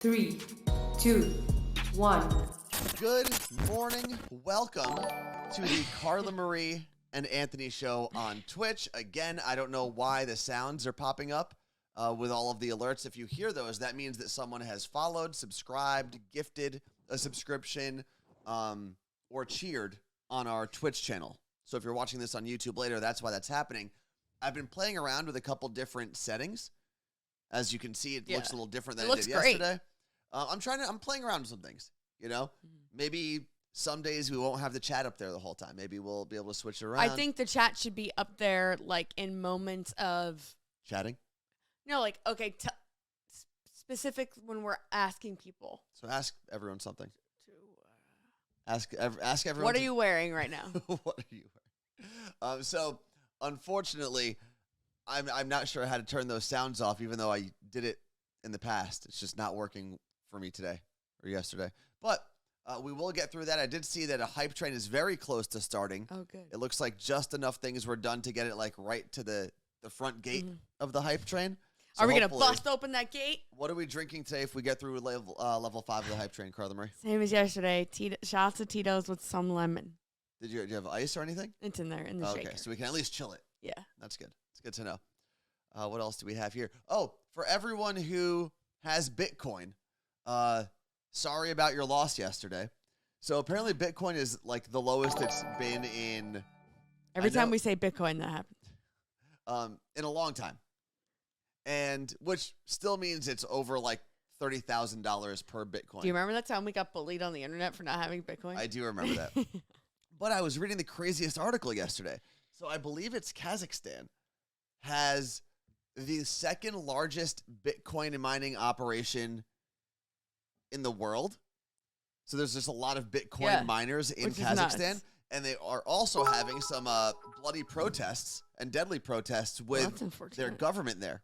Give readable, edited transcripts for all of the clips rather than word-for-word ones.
3, 2, 1. Good morning. Welcome to the Carla Marie and Anthony show on Twitch. Again, I don't know why the sounds are popping up with all of the alerts. If you hear those, that means that someone has followed, subscribed, gifted a subscription, or cheered on our Twitch channel. So if you're watching this on YouTube later, that's why that's happening. I've been playing around with a couple different settings. As you can see, it looks a little different than it did yesterday. I'm playing around with some things, you know? Maybe some days we won't have the chat up there the whole time. Maybe we'll be able to switch it around. I think the chat should be up there, like, in moments of... Chatting? No, like, okay, specific when we're asking people. So ask everyone something. Ask everyone. What are you wearing right now? What are you wearing? So, unfortunately, I'm not sure how to turn those sounds off, even though I did it in the past. It's just not working for me today or yesterday. But we will get through that. I did see that a hype train is very close to starting. Oh, good. It looks like just enough things were done to get it like right to the front gate of the hype train. So are we going to bust open that gate? What are we drinking today if we get through level 5 of the hype train, Carla Marie? Same as yesterday. Shots of Tito's with some lemon. Did you have ice or anything? It's in there in the shaker. Okay, so we can at least chill it. Yeah. That's good. It's good to know. What else do we have here? Oh, for everyone who has Bitcoin, sorry about your loss yesterday. So apparently Bitcoin is like the lowest it's been in... Every time we say Bitcoin, that happens. In a long time. And which still means it's over like $30,000 per Bitcoin. Do you remember that time we got bullied on the internet for not having Bitcoin? I do remember that. But I was reading the craziest article yesterday. So I believe it's Kazakhstan has the second largest Bitcoin mining operation in the world. So there's just a lot of Bitcoin miners in Kazakhstan. And they are also having some bloody protests and deadly protests with their government there.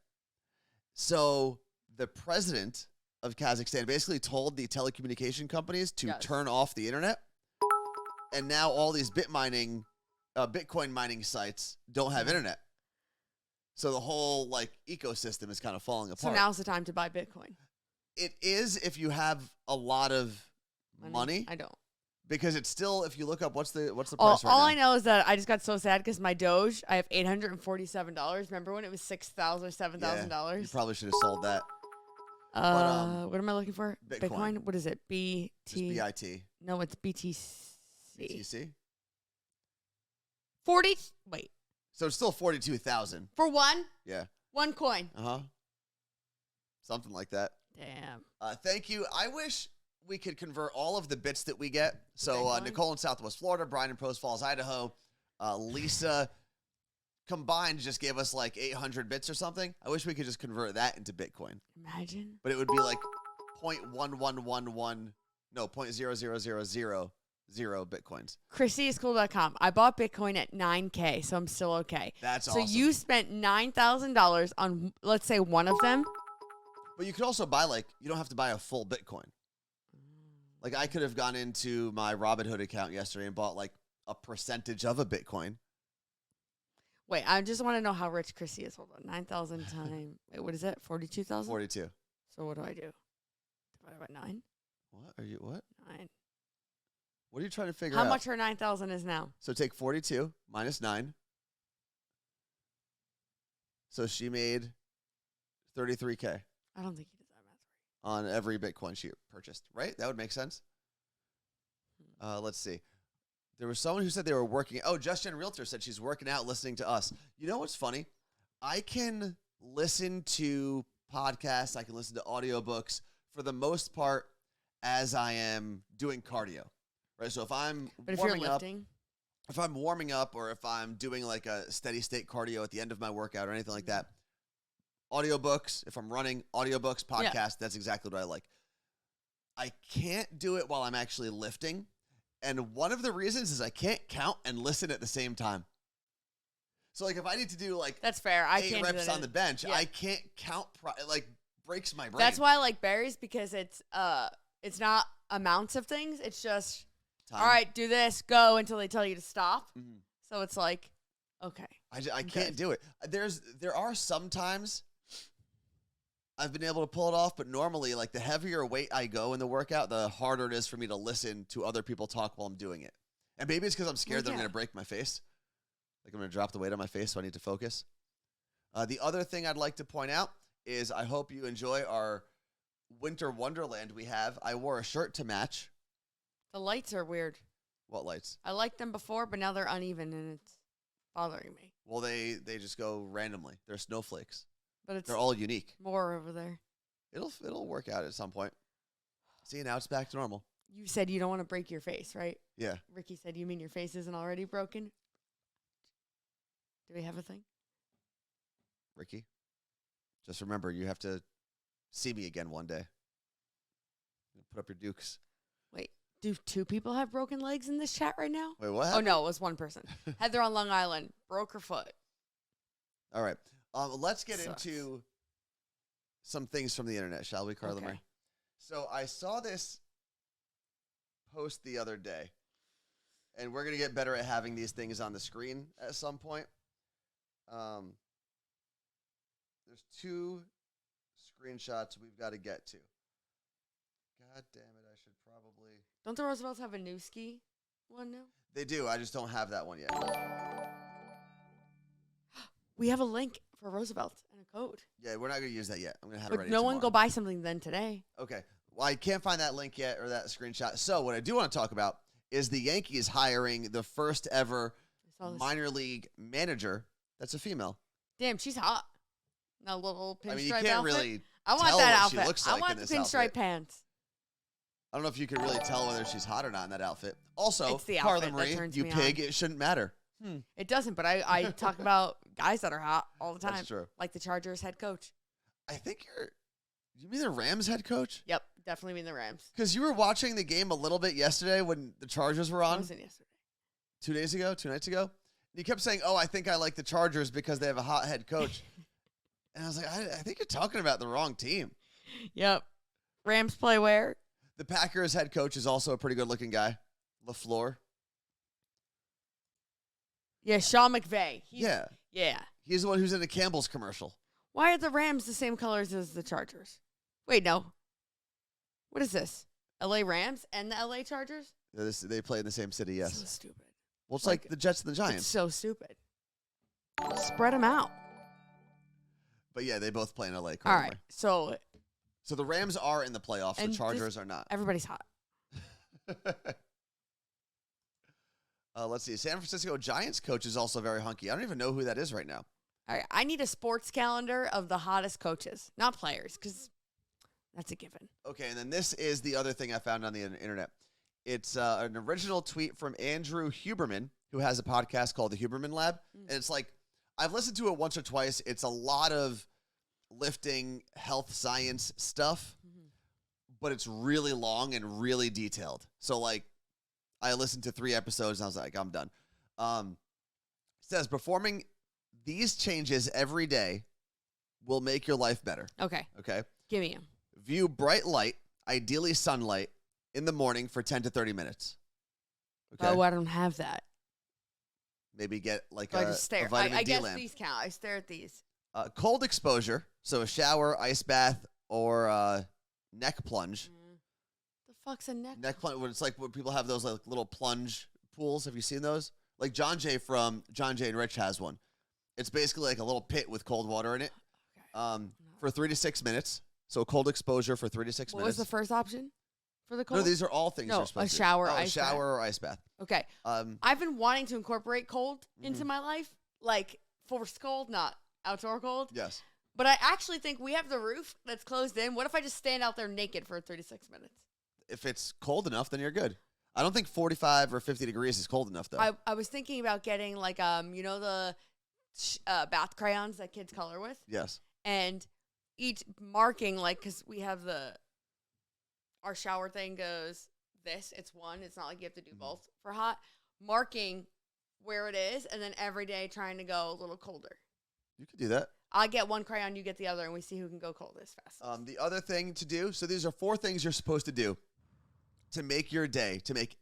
So the president of Kazakhstan basically told the telecommunication companies to turn off the internet. And now all these Bitcoin mining sites don't have internet. So the whole like ecosystem is kind of falling apart. So now's the time to buy Bitcoin. It is if you have a lot of money. I don't. Because it's still, if you look up, what's the price right now? All I know is that I just got so sad because my Doge, I have $847. Remember when it was $6,000 or $7,000? Yeah, you probably should have sold that. What am I looking for? Bitcoin. What is it? BT? Just BIT. No, it's BTC. BTC? 40? Wait. So it's still 42,000. For one? Yeah. One coin. Uh-huh. Something like that. Damn. Thank you. I wish we could convert all of the bits that we get. So Nicole in Southwest Florida, Brian in Post Falls, Idaho, Lisa combined just gave us like 800 bits or something. I wish we could just convert that into Bitcoin. Imagine. But it would be like 0.1111, no, 0.00000 Bitcoins. ChristyIsCool.com. I bought Bitcoin at $9K, so I'm still okay. That's awesome. awesome. So you spent $9,000 on, let's say, one of them? But you could also buy you don't have to buy a full Bitcoin. Like, I could have gone into my Robinhood account yesterday and bought, like, a percentage of a Bitcoin. Wait, I just want to know how rich Chrissy is. Hold on. 9,000 times, wait, what is it? 42,000? 42. So what do I do? Divide by 9? What? 9. What are you trying to figure out? How much her 9,000 is now? So take 42 minus 9. So she made 33K. I don't think he does that math right. On every Bitcoin she purchased, right? That would make sense. Let's see. There was someone who said they were working. Oh, Just Jen Realtor said she's working out listening to us. You know what's funny? I can listen to podcasts. I can listen to audiobooks for the most part as I am doing cardio, right? So if I'm warming up or if I'm doing like a steady state cardio at the end of my workout or anything like that, audiobooks, if I'm running, audiobooks, podcasts, that's exactly what I like. I can't do it while I'm actually lifting. And one of the reasons is I can't count and listen at the same time. So, like, if I need to do, like, that's fair. I 8 can't reps on the bench, I can't count, breaks my brain. That's why I like berries, because it's not amounts of things. It's just, time. All right, do this, go until they tell you to stop. Mm-hmm. So it's like, okay. I can't do it. There are some times I've been able to pull it off, but normally, like, the heavier weight I go in the workout, the harder it is for me to listen to other people talk while I'm doing it. And maybe it's because I'm scared that I'm going to break my face. Like, I'm going to drop the weight on my face, so I need to focus. The other thing I'd like to point out is I hope you enjoy our winter wonderland we have. I wore a shirt to match. The lights are weird. What lights? I liked them before, but now they're uneven, and it's bothering me. Well, they just go randomly. They're snowflakes. But it's They're all unique. more over there. It'll work out at some point. See, now it's back to normal. You said you don't want to break your face, right? Yeah. Ricky said, you mean your face isn't already broken? Do we have a thing? Ricky, just remember, you have to see me again one day. Put up your dukes. Wait, do 2 people have broken legs in this chat right now? Wait, what? Oh, no, it was 1 person. Heather on Long Island broke her foot. All right. Let's get Sucks. into some things from the internet, shall we, Carla? Okay. Marie? So I saw this post the other day, and we're going to get better at having these things on the screen at some point. There's 2 screenshots we've got to get to. God damn it, I should probably... Don't the Roosevelts have a new ski one now? They do, I just don't have that one yet. We have a link for Roosevelt and a code. Yeah, we're not going to use that yet. I'm going to have it But ready no one tomorrow. go buy something then today. Okay. Well, I can't find that link yet or that screenshot. So what I do want to talk about is the Yankees hiring the first ever I saw this. minor league manager that's a female. Damn, she's hot. A little pinstripe I mean, you can't outfit. really I want tell that what outfit. she looks I like want in the this pinstripe outfit. pants. I don't know if you can really tell whether she's hot or not in that outfit. Also, It's the Carla outfit that Marie, turns you me pig, on. it shouldn't matter. It doesn't, but I talk about guys that are hot all the time. That's true. Like the Chargers head coach. I think you mean the Rams head coach? Yep, definitely mean the Rams. Because you were watching the game a little bit yesterday when the Chargers were It on. wasn't yesterday. 2 days ago, 2 nights ago. And you kept saying, oh, I think I like the Chargers because they have a hot head coach. And I was like, I think you're talking about the wrong team. Yep. Rams play where? The Packers head coach is also a pretty good-looking guy, LaFleur. Yeah, Sean McVay. Yeah. Yeah. He's the one who's in the Campbell's commercial. Why are the Rams the same colors as the Chargers? Wait, no. What is this? LA Rams and the LA Chargers? They play in the same city, yes. So stupid. Well, it's like like- the Jets and the It's Giants. so stupid. Spread them out. But yeah, they both play in LA. All right. So So the Rams are in the playoffs. And The Chargers are not. everybody's hot. Let's see. San Francisco Giants coach is also very hunky. I don't even know who that is right now. All right. I need a sports calendar of the hottest coaches, not players, because that's a given. Okay, and then this is the other thing I found on the internet. It's an original tweet from Andrew Huberman, who has a podcast called The Huberman Lab. And it's like, I've listened to it once or twice. It's a lot of lifting, health science stuff, but it's really long and really detailed. So, like, I listened to 3 episodes and I was like, I'm done. It says, performing these changes every day will make your life better. Okay. Okay? Give me them. View bright light, ideally sunlight, in the morning for 10 to 30 minutes. Okay? Oh, I don't have that. Maybe get like So I a just stare. vitamin I D guess lamp. these count. I stare at these. Cold exposure, so a shower, ice bath, or neck plunge. The fuck's a neck? Neck plunge, when it's like when people have those like little plunge pools. Have you seen those? Like John Jay from John Jay and Rich has one. It's basically like a little pit with cold water in it for 3 to 6 minutes. So cold exposure for 3 to 6 What minutes. was the first option for the cold? No, these are all things No, you're supposed a to shower, do. Oh, ice shower bath. or ice bath. Okay. I've been wanting to incorporate cold into my life, like forced cold, not outdoor cold. Yes. But I actually think we have the roof that's closed in. What if I just stand out there naked for 36 minutes? If it's cold enough, then you're good. I don't think 45 or 50 degrees is cold enough, though. I was thinking about getting like you know the bath crayons that kids color with, Yes. and each marking like because we have our shower thing goes this. It's one. It's not like you have to do both for hot. Marking where it is, and then every day trying to go a little colder. You could do that. I get one crayon, you get the other, and we see who can go cold as fast. The other thing to do, so these are 4 things you're supposed to do to make your day, to make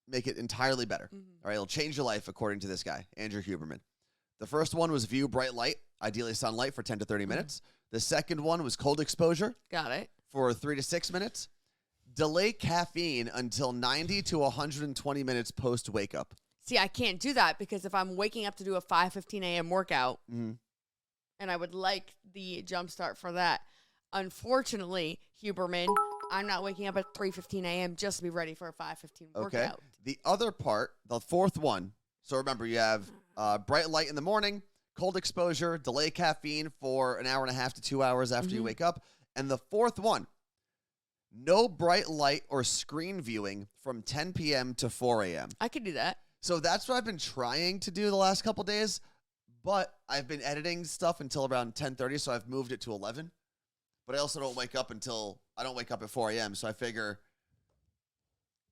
it entirely better. All right, it'll change your life according to this guy, Andrew Huberman. The first one was view bright light, ideally sunlight, for 10 to 30 minutes. The second one was cold exposure Got it. for 3 to 6 minutes. Delay caffeine until 90 to 120 minutes post wake up. See, I can't do that because if I'm waking up to do a 5:15 a.m. workout, and I would like the jump start for that, unfortunately, Huberman, I'm not waking up at 3:15 a.m. just to be ready for a 5:15 Okay. workout. The other part, the fourth one. So remember, you have bright light in the morning, cold exposure, delay caffeine for an hour and a half to 2 hours after you wake up. And the fourth one, no bright light or screen viewing from 10 p.m. to 4 a.m. I could do that. So that's what I've been trying to do the last couple days, but I've been editing stuff until around 10:30, so I've moved it to 11. But I also don't wake up at 4 a.m., so I figure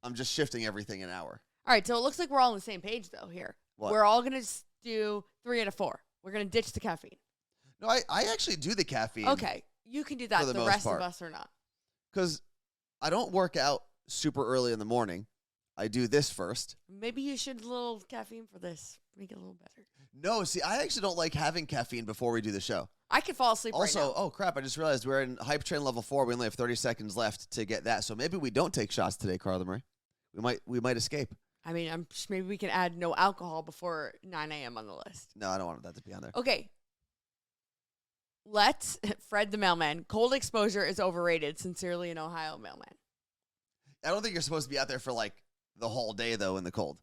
I'm just shifting everything an hour. All right, so it looks like we're all on the same page, though, here. What? We're all going to do 3 out of 4. We're going to ditch the caffeine. No, I actually do the caffeine. Okay, you can do that. For the The most rest part. of us are not. Because I don't work out super early in the morning. I do this first. Maybe you should a little caffeine for this. Make it a little better. No, see, I actually don't like having caffeine before we do the show. I could fall asleep right Also, now. oh crap, I just realized we're in hype train level 4. We only have 30 seconds left to get that. So maybe we don't take shots today, Carla Marie. We might escape. I mean, maybe we can add no alcohol before 9 a.m. on the list. No, I don't want that to be on there. Okay. Let's, Fred the mailman, cold exposure is overrated. Sincerely, an Ohio mailman. I don't think you're supposed to be out there for like the whole day though in the cold.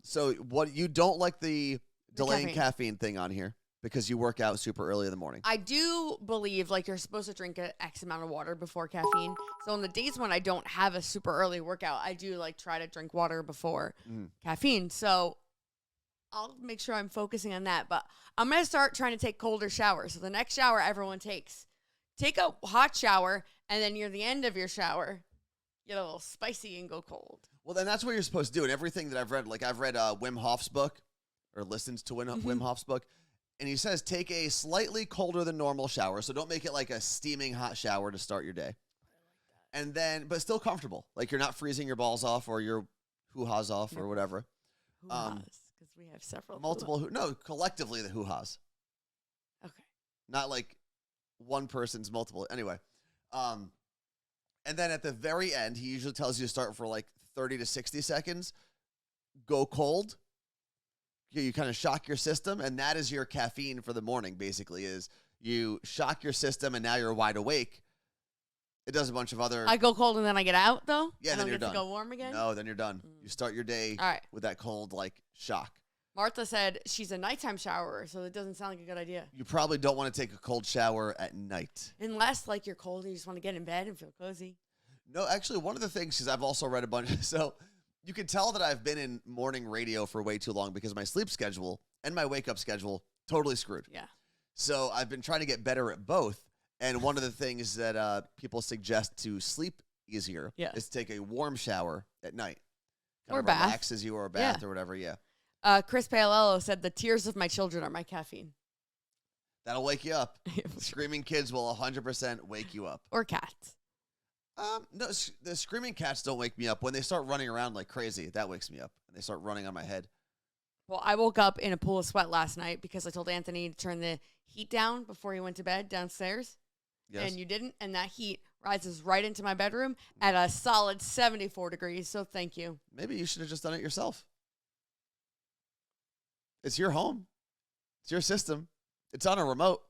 So what you don't like the delaying caffeine thing on here because you work out super early in the morning. I do believe like you're supposed to drink an X amount of water before caffeine. So on the days when I don't have a super early workout, I do like try to drink water before caffeine. So I'll make sure I'm focusing on that. But I'm going to start trying to take colder showers. So the next shower everyone takes, take a hot shower, and then near the end of your shower, get a little spicy and go cold. Well, then that's what you're supposed to do. And everything that I've read, like I've read Wim Hof's book or listened to Wim Hof's book. And he says, take a slightly colder than normal shower. So don't make it like a steaming hot shower to start your day. And then, but still comfortable. Like you're not freezing your balls off or your hoo-ha's off or whatever. Hoo-ha's, because we have several. Multiple, no, collectively the hoo-ha's. Okay. Not like one person's multiple. Anyway. And then at the very end, he usually tells you to start for like 30 to 60 seconds. Go cold. You kind of shock your system, and that is your caffeine for the morning, basically, is you shock your system, and now you're wide awake. It does a bunch of other... I go cold and then I get out, though? Yeah, then you're done. To go warm again? No, then you're done. You start your day All right. with that cold, like, shock. Martha said she's a nighttime showerer, so it doesn't sound like a good idea. You probably don't want to take a cold shower at night. Unless, like, you're cold and you just want to get in bed and feel cozy. No, actually, one of the things, because I've also read a bunch... So you can tell that I've been in morning radio for way too long because my sleep schedule and my wake-up schedule totally screwed. Yeah. So I've been trying to get better at both. And one of the things that people suggest to sleep easier is to take a warm shower at night. Kind or of bath. Relaxes you, or a bath or whatever, Chris Paolello said the tears of my children are my caffeine. That'll wake you up. Screaming kids will 100% wake you up. Or cats. No, the screaming cats don't wake me up. When they start running around like crazy, that wakes me up. And they start running on my head. Well, I woke up in a pool of sweat last night because I told Anthony to turn the heat down before he went to bed downstairs. Yes. And you didn't. And that heat rises right into my bedroom at a solid 74 degrees. So thank you. Maybe you should have just done it yourself. It's your home. It's your system. It's on a remote.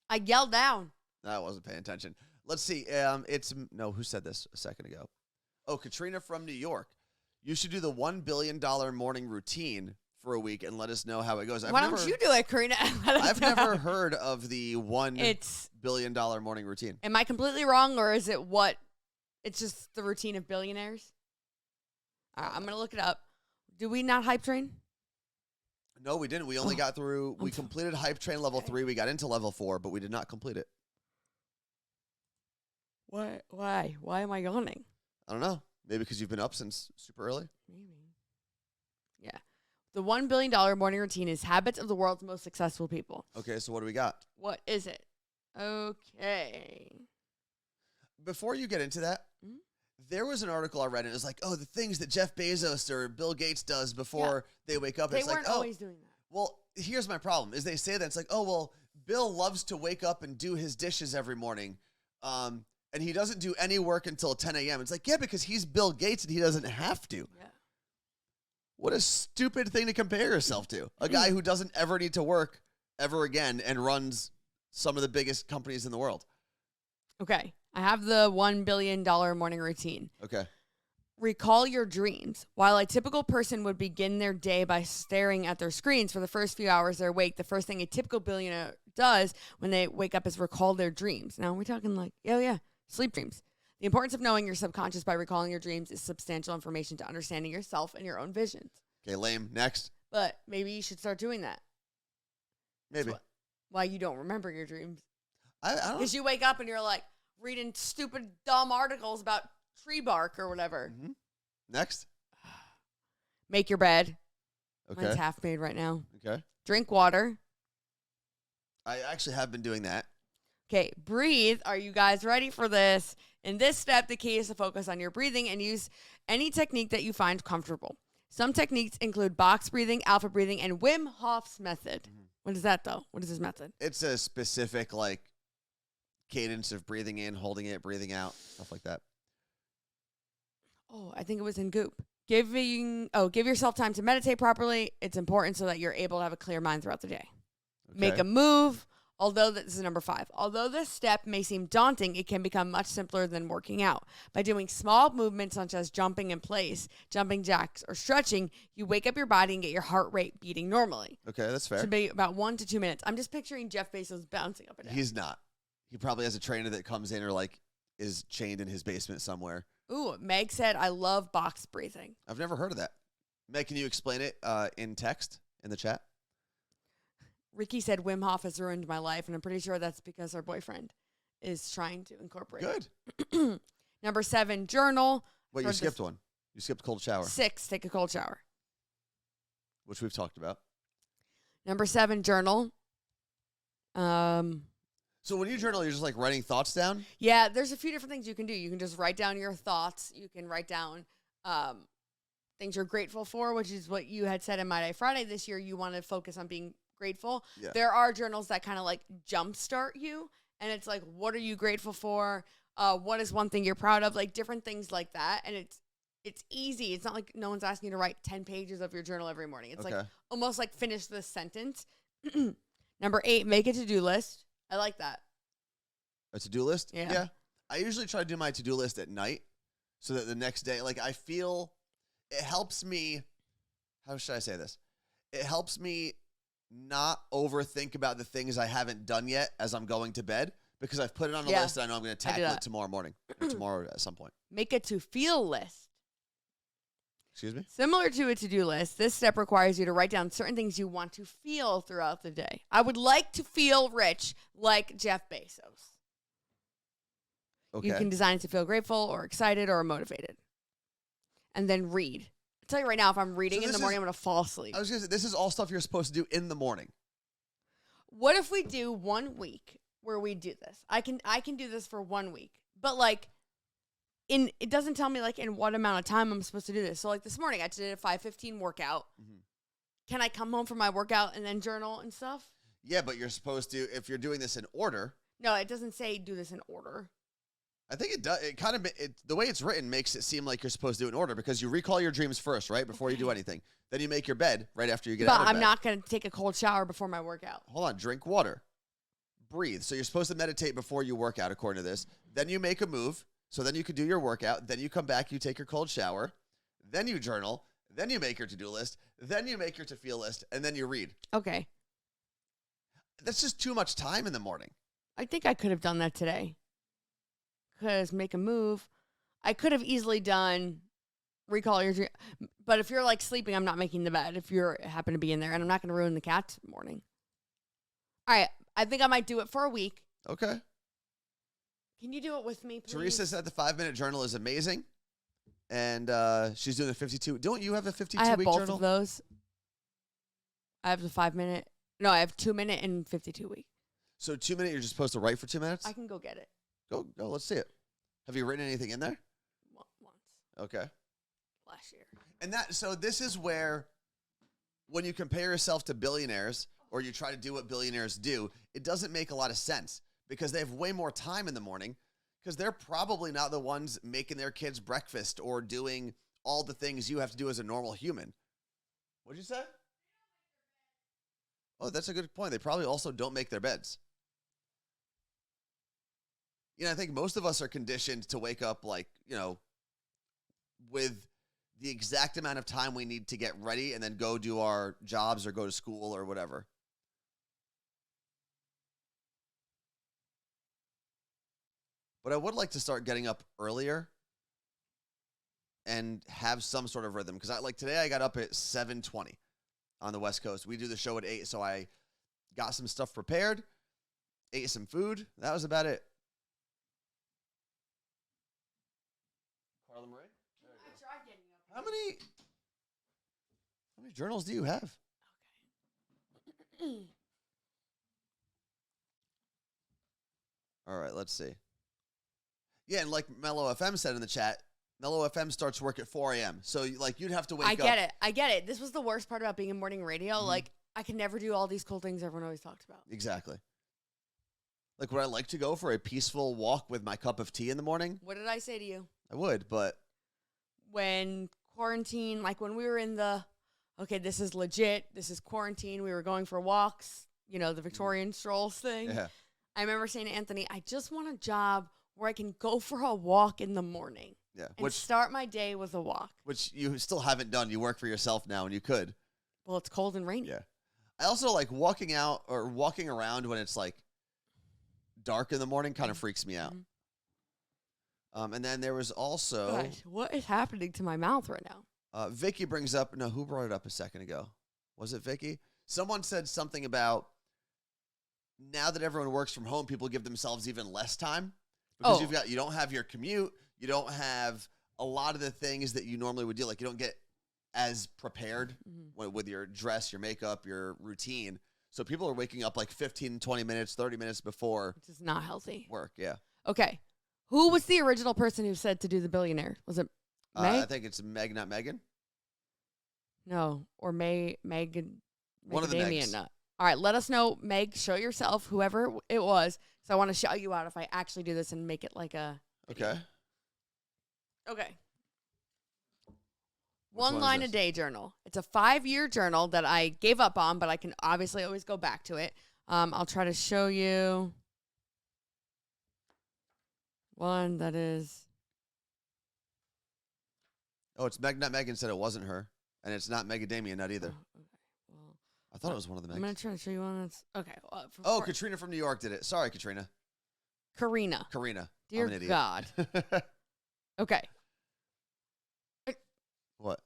I yelled down. No, I wasn't paying attention. Let's see. Who said this a second ago? Oh, Katrina from New York. You should do the $1 billion morning routine for a week and let us know how it goes. Why don't you do it, Karina? I've never heard of the $1 billion morning routine. Am I completely wrong, or is it what? It's just the routine of billionaires? All right, I'm going to look it up. Do we not hype train? No, we didn't. We only got through, we completed hype train level 3. We got into level 4, but we did not complete it. What? Why? Why am I yawning? I don't know. Maybe because you've been up since super early. Maybe. Yeah. The $1 billion morning routine is habits of the world's most successful people. Okay, so what do we got? What is it? Okay. Before you get into that, there was an article I read, and it was like, oh, the things that Jeff Bezos or Bill Gates does before they wake up. They it's weren't like, always doing that. Well, here's my problem, is they say that it's like, oh, well, Bill loves to wake up and do his dishes every morning. And he doesn't do any work until 10 a.m. It's like, yeah, because he's Bill Gates and he doesn't have to. Yeah. What a stupid thing to compare yourself to. A guy who doesn't ever need to work ever again and runs some of the biggest companies in the world. Okay. I have the $1 billion morning routine. Okay. Recall your dreams. While a typical person would begin their day by staring at their screens for the first few hours they're awake, the first thing a typical billionaire does when they wake up is recall their dreams. Now, we're talking like, sleep dreams. The importance of knowing your subconscious by recalling your dreams is substantial information to understanding yourself and your own visions. Okay, lame. Next. But maybe you should start doing that. Maybe. Why you don't remember your dreams. I don't. Because you wake up and you're like reading stupid, dumb articles about tree bark or whatever. Mm-hmm. Next. Make your bed. Okay. Mine's half made right now. Okay. Drink water. I actually have been doing that. Okay, breathe. Are you guys ready for this? In this step, the key is to focus on your breathing and use any technique that you find comfortable. Some techniques include box breathing, alpha breathing, and Wim Hof's method. Mm-hmm. What is that, though? What is his method? It's a specific, like, cadence of breathing in, holding it, breathing out, stuff like that. Oh, I think it was in Goop. Give yourself time to meditate properly. It's important so that you're able to have a clear mind throughout the day. Okay. Make a move. This is number 5. Although this step may seem daunting, it can become much simpler than working out. By doing small movements such as jumping in place, jumping jacks, or stretching, you wake up your body and get your heart rate beating normally. Okay, that's fair. It should be about 1 to 2 minutes. I'm just picturing Jeff Bezos bouncing up and down. He's not. He probably has a trainer that comes in or, like, is chained in his basement somewhere. Ooh, Meg said, I love box breathing. I've never heard of that. Meg, can you explain it in text in the chat? Ricky said, Wim Hof has ruined my life, and I'm pretty sure that's because her boyfriend is trying to incorporate it. Good. Number 7, journal. Wait, you skipped one. You skipped cold shower. 6, take a cold shower. Which we've talked about. Number 7, journal. So when you journal, you're just like writing thoughts down? Yeah, there's a few different things you can do. You can just write down your thoughts. You can write down things you're grateful for, which is what you had said in My Day Friday this year. You want to focus on being grateful. Yeah. There are journals that kind of like jumpstart you, and it's like, what are you grateful for? What is one thing you're proud of? Like different things like that, and it's easy. It's not like no one's asking you to write 10 pages of your journal every morning. It's like almost like finish this sentence. Number 8, make a to-do list. I like that. A to-do list? Yeah. I usually try to do my to-do list at night so that the next day, like I feel it helps me. How should I say this? It helps me not overthink about the things I haven't done yet as I'm going to bed because I've put it on a list and I know I'm going to tackle it tomorrow morning or tomorrow at some point. Make a to-feel list. Excuse me? Similar to a to-do list, this step requires you to write down certain things you want to feel throughout the day. I would like to feel rich like Jeff Bezos. Okay. You can design it to feel grateful or excited or motivated. And then read. I'll tell you right now, if I'm reading in the morning, I'm going to fall asleep. I was going to say, this is all stuff you're supposed to do in the morning. What if we do 1 week where we do this? I can do this for 1 week. But like, it doesn't tell me like in what amount of time I'm supposed to do this. So like this morning, I did a 5:15 workout. Mm-hmm. Can I come home from my workout and then journal and stuff? Yeah, but you're supposed to, if you're doing this in order. No, it doesn't say do this in order. I think it does. It kind of, the way it's written makes it seem like you're supposed to do it in order because you recall your dreams first, right? Before you do anything. Then you make your bed right after you get out of bed. But I'm not going to take a cold shower before my workout. Hold on. Drink water. Breathe. So you're supposed to meditate before you work out, according to this. Then you make a move. So then you can do your workout. Then you come back, you take your cold shower. Then you journal. Then you make your to-do list. Then you make your to-feel list. And then you read. Okay. That's just too much time in the morning. I think I could have done that today. Because make a move. I could have easily done recall your dream. But if you're like sleeping, I'm not making the bed if you happen to be in there. And I'm not going to ruin the cat's morning. All right. I think I might do it for a week. Okay. Can you do it with me, please? Teresa said the 5-minute journal is amazing. And she's doing a 52. Don't you have a 52-week journal? I have both journal? of those. I have the 5-minute. No, I have 2-minute and 52-week. So 2-minute, you're just supposed to write for 2 minutes? I can go get it. Go, let's see it. Have you written anything in there? Once. Okay. Last year. And so this is where, when you compare yourself to billionaires or you try to do what billionaires do, it doesn't make a lot of sense because they have way more time in the morning because they're probably not the ones making their kids breakfast or doing all the things you have to do as a normal human. What'd you say? Oh, that's a good point. They probably also don't make their beds. I think most of us are conditioned to wake up with the exact amount of time we need to get ready and then go do our jobs or go to school or whatever. But I would like to start getting up earlier and have some sort of rhythm. Because today I got up at 7:20 on the West Coast. We do the show at 8, so I got some stuff prepared, ate some food. That was about it. Carla Marie? I tried getting up. How many journals do you have? Okay. All right, let's see. Yeah, and like Mellow FM said in the chat, Mellow FM starts work at 4 a.m. So you'd have to wake up. I get it. This was the worst part about being in morning radio. Mm-hmm. I can never do all these cool things everyone always talks about. Exactly. Would I like to go for a peaceful walk with my cup of tea in the morning? What did I say to you? I would, but when quarantine, when we were in this is legit, this is quarantine, we were going for walks, the Victorian strolls thing. yeah. I remember saying to Anthony, I just want a job where I can go for a walk in the morning. Yeah. And start my day with a walk. Which you still haven't done. You work for yourself now and you could. Well, it's cold and rainy. Yeah. I also like walking out or walking around when it's dark in the morning kind of freaks me out. Mm-hmm. And then there was also... Gosh, what is happening to my mouth right now? Vicky brings up... No, who brought it up a second ago? Was it Vicky? Someone said something about now that everyone works from home, people give themselves even less time. Because you don't have your commute. You don't have a lot of the things that you normally would do. You don't get as prepared with your dress, your makeup, your routine. So people are waking up 15, 20 minutes, 30 minutes before. Which is not healthy. Work, yeah. Okay. Who was the original person who said to do the billionaire? Was it Meg? I think it's Meg, not Megan. No, or Megan. One of the Megs. All right, let us know, Meg. Show yourself, whoever it was. So I want to shout you out if I actually do this and make it like a... Okay. Okay. One One line a day journal. It's a 5-year journal that I gave up on, but I can obviously always go back to it. I'll try to show you one that is... Oh, it's Meg, not Megan said it wasn't her. And it's not Megadamia, not either. Oh, okay. Well, I thought it was one of the Megs. I'm going to try to show you one that's... Okay. Katrina from New York did it. Sorry, Katrina. Karina. Dear God. Okay. What?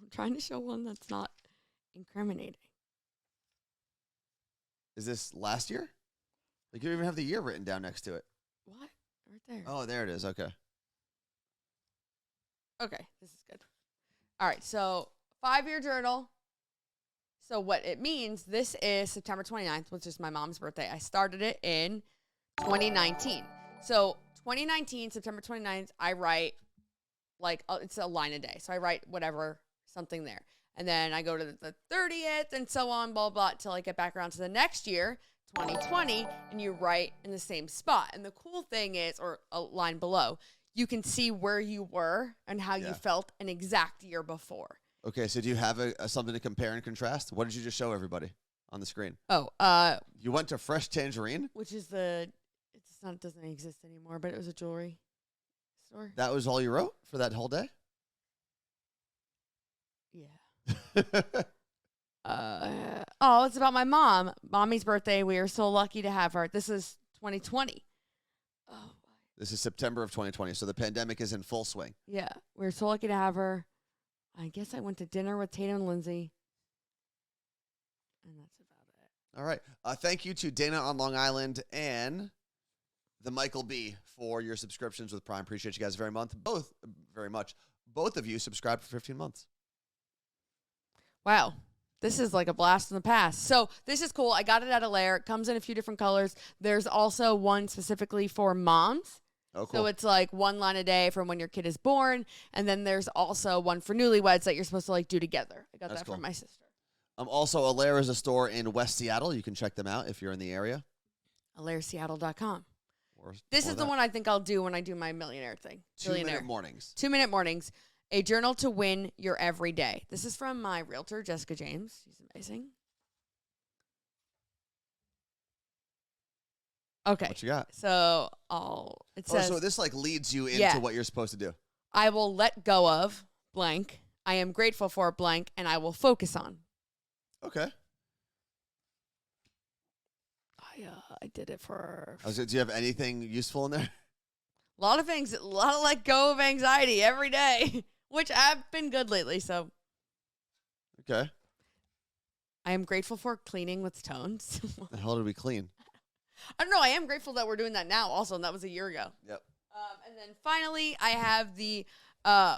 I'm trying to show one that's not incriminating. Is this last year? You don't even have the year written down next to it. What? Right there. Oh, there it is. Okay. Okay, this is good. All right, so 5-year journal. So what it means, this is September 29th, which is my mom's birthday. I started it in 2019. So 2019, September 29th, I write it's a line a day. So I write something there. And then I go to the 30th and so on, blah, blah, till I get back around to the next year, 2020, and you write in the same spot. And the cool thing is, or a line below, you can see where you were and how you felt an exact year before. Okay, so do you have something to compare and contrast? What did you just show everybody on the screen? Oh, you went to Fresh Tangerine? which is it doesn't exist anymore, but it was a jewelry store. That was all you wrote for that whole day? Yeah. It's about my mom. Mommy's birthday. We are so lucky to have her. This is 2020. Oh. This is September of 2020, so the pandemic is in full swing. Yeah, we were so lucky to have her. I guess I went to dinner with Tatum and Lindsay. And that's about it. All right. Thank you to Dana on Long Island and the Michael B for your subscriptions with Prime. Appreciate you guys very much. Both of you subscribed for 15 months. Wow. This is like a blast from the past. So this is cool. I got it at a layer. It comes in a few different colors. There's also one specifically for moms. Oh, cool. So it's one line a day from when your kid is born. And then there's also one for newlyweds that you're supposed to do together. I got That's that cool. from my sister. Also, Alaire is a store in West Seattle. You can check them out if you're in the area. AlaireSeattle.com. Or, This or is the that. one I think I'll do when I do my millionaire thing. 2-minute mornings. 2-minute mornings. A journal to win your every day. This is from my realtor, Jessica James. She's amazing. Okay. What you got? So it says, so this like leads you into Yeah. what you're supposed to do. I will let go of blank. I am grateful for blank, and I will focus on. Okay. I did it for Do you have anything useful in there? a lot of things. A lot of let go of anxiety every day, which I've been good lately. So Okay. I am grateful for cleaning with tones. The hell did we clean? I don't know. I am grateful that we're doing that now also, and that was a year ago. Yep. And then finally, I have the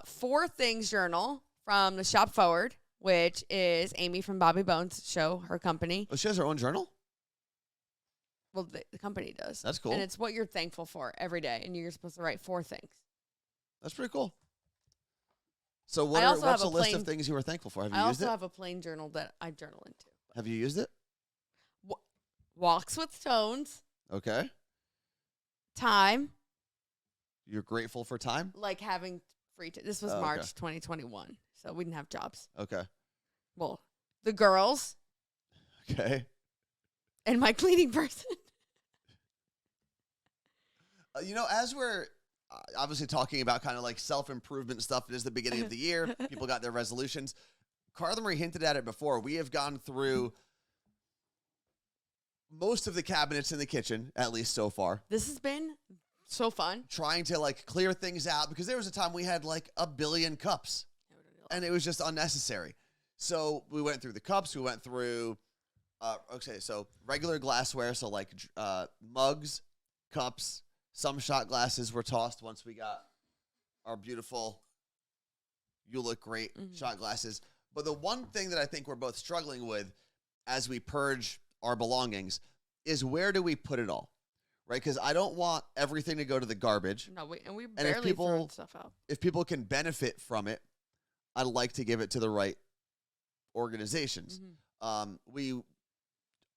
4 Things journal from the Shop Forward, which is Amy from Bobby Bones' show, her company. Oh, she has her own journal? Well, the company does. That's cool. And it's what you're thankful for every day, and you're supposed to write 4 things. That's pretty cool. So I also what's have a a list of plain- things you were thankful for? Have you I used also it? have a plain journal that I journal into. Have you used it? Walks with tones, Okay. time, You're grateful for time? like having free time. This was Oh, okay. March 2021, so we didn't have jobs. Okay. Well, the girls Okay. and my cleaning person. As we're obviously talking about kind of like self-improvement stuff, it is the beginning of the year. People got their resolutions. Carla Marie hinted at it before. We have gone through most of the cabinets in the kitchen, at least so far, This has been so fun. trying to like clear things out because there was a time we had like 1 billion cups and it was just unnecessary. So we went through the cups. We went through, so regular glassware. So like mugs, cups, some shot glasses were tossed once we got our beautiful, you look great shot glasses. But the one thing that I think we're both struggling with as we purge our belongings is where do we put it all, right? Because I don't want everything to go to the garbage. No, we if barely people- throwing stuff out. If people can benefit from it, I'd like to give it to the right organizations. We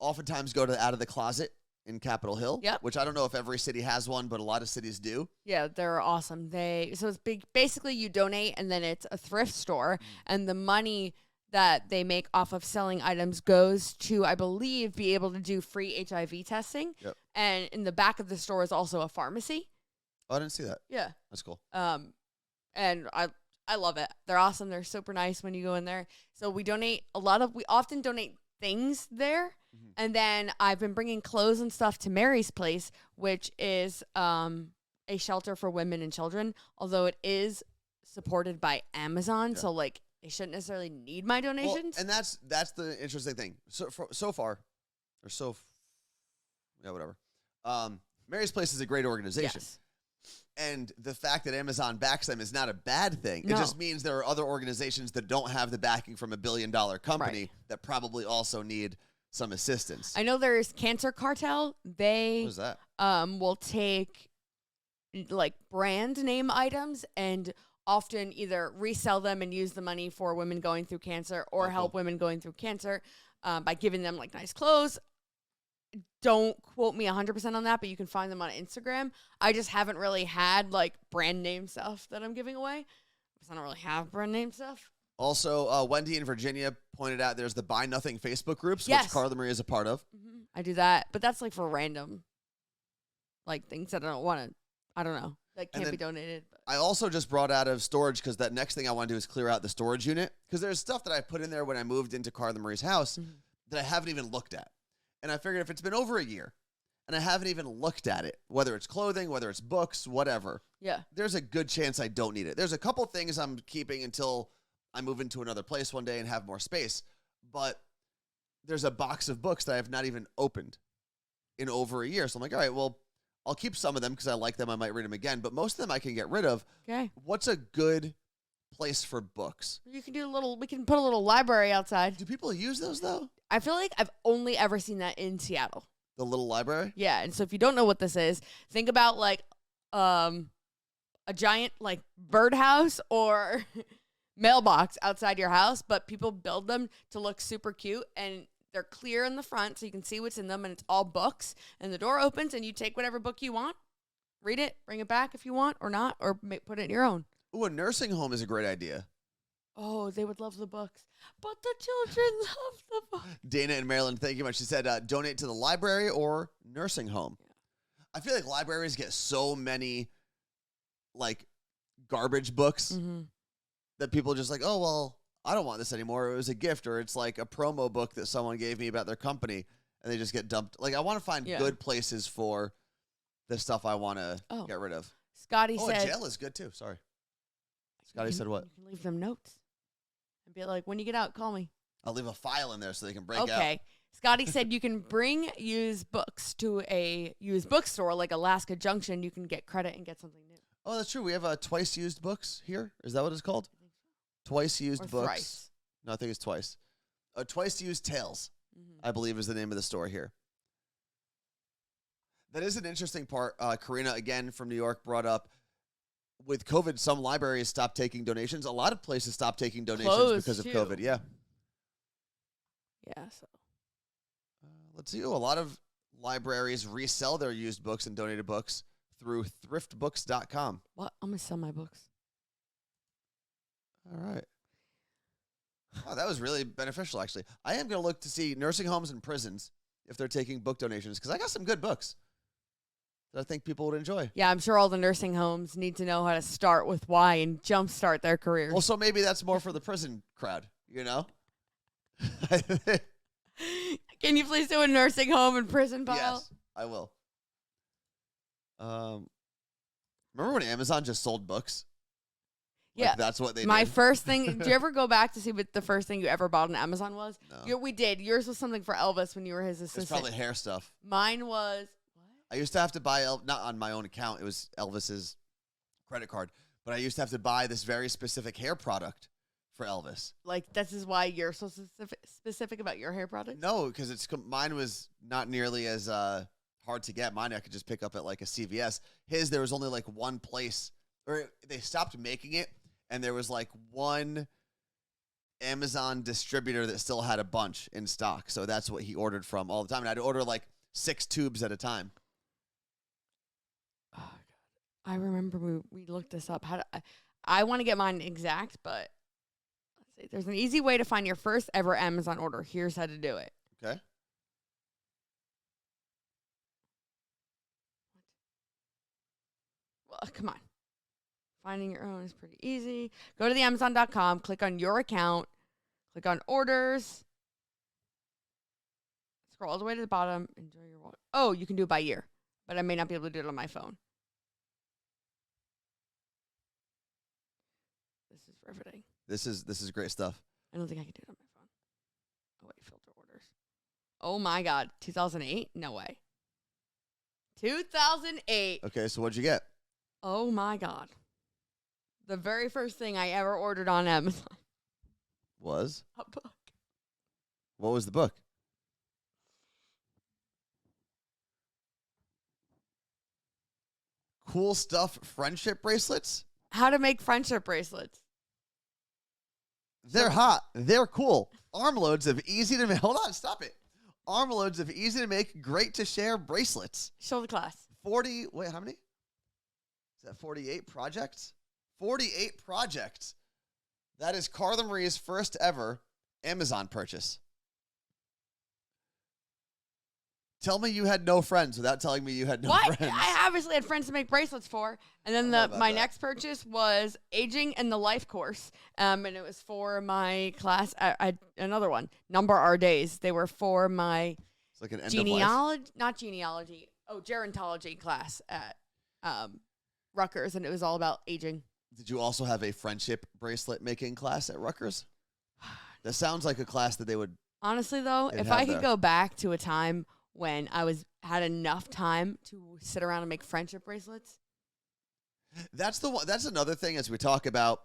oftentimes go to out of the closet in Capitol Hill, Yep. which I don't know if every city has one, but a lot of cities do. Yeah, they're awesome. So it's big. Basically, you donate, and then it's a thrift store, and the money that they make off of selling items goes to, I believe, be able to do free HIV testing. Yep. And in the back of the store is also a pharmacy. Oh, I didn't see that. Yeah. That's cool. And I love it. They're awesome. They're super nice when you go in there. So we often donate things there. And then I've been bringing clothes and stuff to Mary's Place, which is a shelter for women and children, although it is supported by Amazon. Yeah. So like they shouldn't necessarily need my donations. Well, and that's the interesting thing. Whatever. Mary's Place is a great organization. Yes. And the fact that Amazon backs them is not a bad thing. No. It just means there are other organizations that don't have the backing from $1 billion company Right. that probably also need some assistance. I know there's Cancer Cartel. They What is that? will take like brand name items and often either resell them and use the money for women going through cancer or Oh, help cool. women going through cancer by giving them like nice clothes. Don't quote me 100% on that, but you can find them on Instagram. I just haven't really had like brand name stuff that I'm giving away because I don't really have brand name stuff. Also, Wendy in Virginia pointed out there's the Buy Nothing Facebook groups, Yes. which Carla Marie is a part of. I do that, but that's like for random like things that I don't know, that can't then- be donated. But. I also just brought out of storage because that next thing I want to do is clear out the storage unit because there's stuff that I put in there when I moved into Carla Marie's house that I haven't even looked at. And I figured if it's been over a year and I haven't even looked at it, whether it's clothing, whether it's books, whatever, Yeah. there's a good chance I don't need it. There's a couple things I'm keeping until I move into another place one day and have more space. But there's a box of books that I have not even opened in over a year. So I'm like, all right, well, I'll keep some of them because I like them. I might read them again. But most of them I can get rid of. Okay. What's a good place for books? We can put a little library outside. Do people use those, though? I feel like I've only ever seen that in Seattle. The little library? Yeah, and so if you don't know what this is, think about like a giant like birdhouse or mailbox outside your house, but people build them to look super cute, and they're clear in the front so you can see what's in them, and it's all books, and the door opens and you take whatever book you want, read it, bring it back if you want or not, or put it in your own. Ooh, a nursing home is a great idea. Oh, they would love the books, but the children love the books. Dana in Maryland, thank you much. She said donate to the library or nursing home. Yeah. I feel like libraries get so many like garbage books that people just like, oh, well, I don't want this anymore. It was a gift, or it's like a promo book that someone gave me about their company, and they just get dumped. Like, I want to find good places for the stuff I want to get rid of. Scotty said... jail is good, too. Sorry. Scotty said what? You can leave them notes and be like, when you get out, call me. I'll leave a file in there so they can break out. Okay. Scotty said you can bring used books to a used bookstore like Alaska Junction. You can get credit and get something new. Oh, that's true. We have twice used books here. Is that what it's called? Twice used or books. Thrice. No, I think it's twice. Twice used tales, I believe, is the name of the store here. That is an interesting part. Karina, again, from New York, brought up, with COVID, some libraries stopped taking donations. A lot of places stopped taking donations because of COVID. Yeah. Yeah, so. Let's see. Oh, a lot of libraries resell their used books and donated books through thriftbooks.com. What? I'm going to sell my books. All right. Oh, that was really beneficial, actually. I am going to look to see nursing homes and prisons if they're taking book donations, because I got some good books that I think people would enjoy. Yeah, I'm sure all the nursing homes need to know how to start with why and jumpstart their careers. Well, so maybe that's more for the prison crowd, you know? Can you please do a nursing home and prison pile? Yes, I will. Remember when Amazon just sold books? Yeah, like that's what they My did. first thing. Did you ever go back to see what the first thing you ever bought on Amazon was? No. We did. Yours was something for Elvis when you were his assistant. It's probably hair stuff. Mine was what? I used to have to buy not on my own account. It was Elvis's credit card, but I used to have to buy this very specific hair product for Elvis. Like this is why you're so specific about your hair product? No, because mine was not nearly as hard to get. Mine I could just pick up at like a CVS. His, there was only like one place, or they stopped making it, and there was like one Amazon distributor that still had a bunch in stock. So that's what he ordered from all the time. And I'd order like 6 tubes at a time. Oh, God. I remember we looked this up. I want to get mine exact, but let's see. There's an easy way to find your first ever Amazon order. Here's how to do it. Okay. Well, come on. Finding your own is pretty easy. Go to the Amazon.com, click on your account, click on orders. Scroll all the way to the bottom. Enjoy your wallet. Oh, you can do it by year, but I may not be able to do it on my phone. This is riveting. This is great stuff. I don't think I can do it on my phone. Oh, wait, filter orders. Oh, my God. 2008? No way. 2008. Okay, so what'd you get? Oh, my God. The very first thing I ever ordered on Amazon Was? a book. What was the book? Cool Stuff friendship bracelets? How to make friendship bracelets. They're hot. They're cool. Armloads of easy to make. Hold on, stop it. Armloads of easy to make, great to share bracelets. Show the class. 40, wait, how many? Is that 48 projects? 48 projects. That is Carla Marie's first ever Amazon purchase. Tell me you had no friends without telling me you had no What? friends. I obviously had friends to make bracelets for. And then my next purchase was Aging and the Life course. And it was for my class. Another one, Number Our Days. They were for my It's like an end of life. not genealogy. Oh, gerontology class at Rutgers. And it was all about aging. Did you also have a friendship bracelet making class at Rutgers? That sounds like a class that they would. Honestly, though, They'd if have I could there. go back to a time when I had enough time to sit around and make friendship bracelets. That's the one. That's another thing as we talk about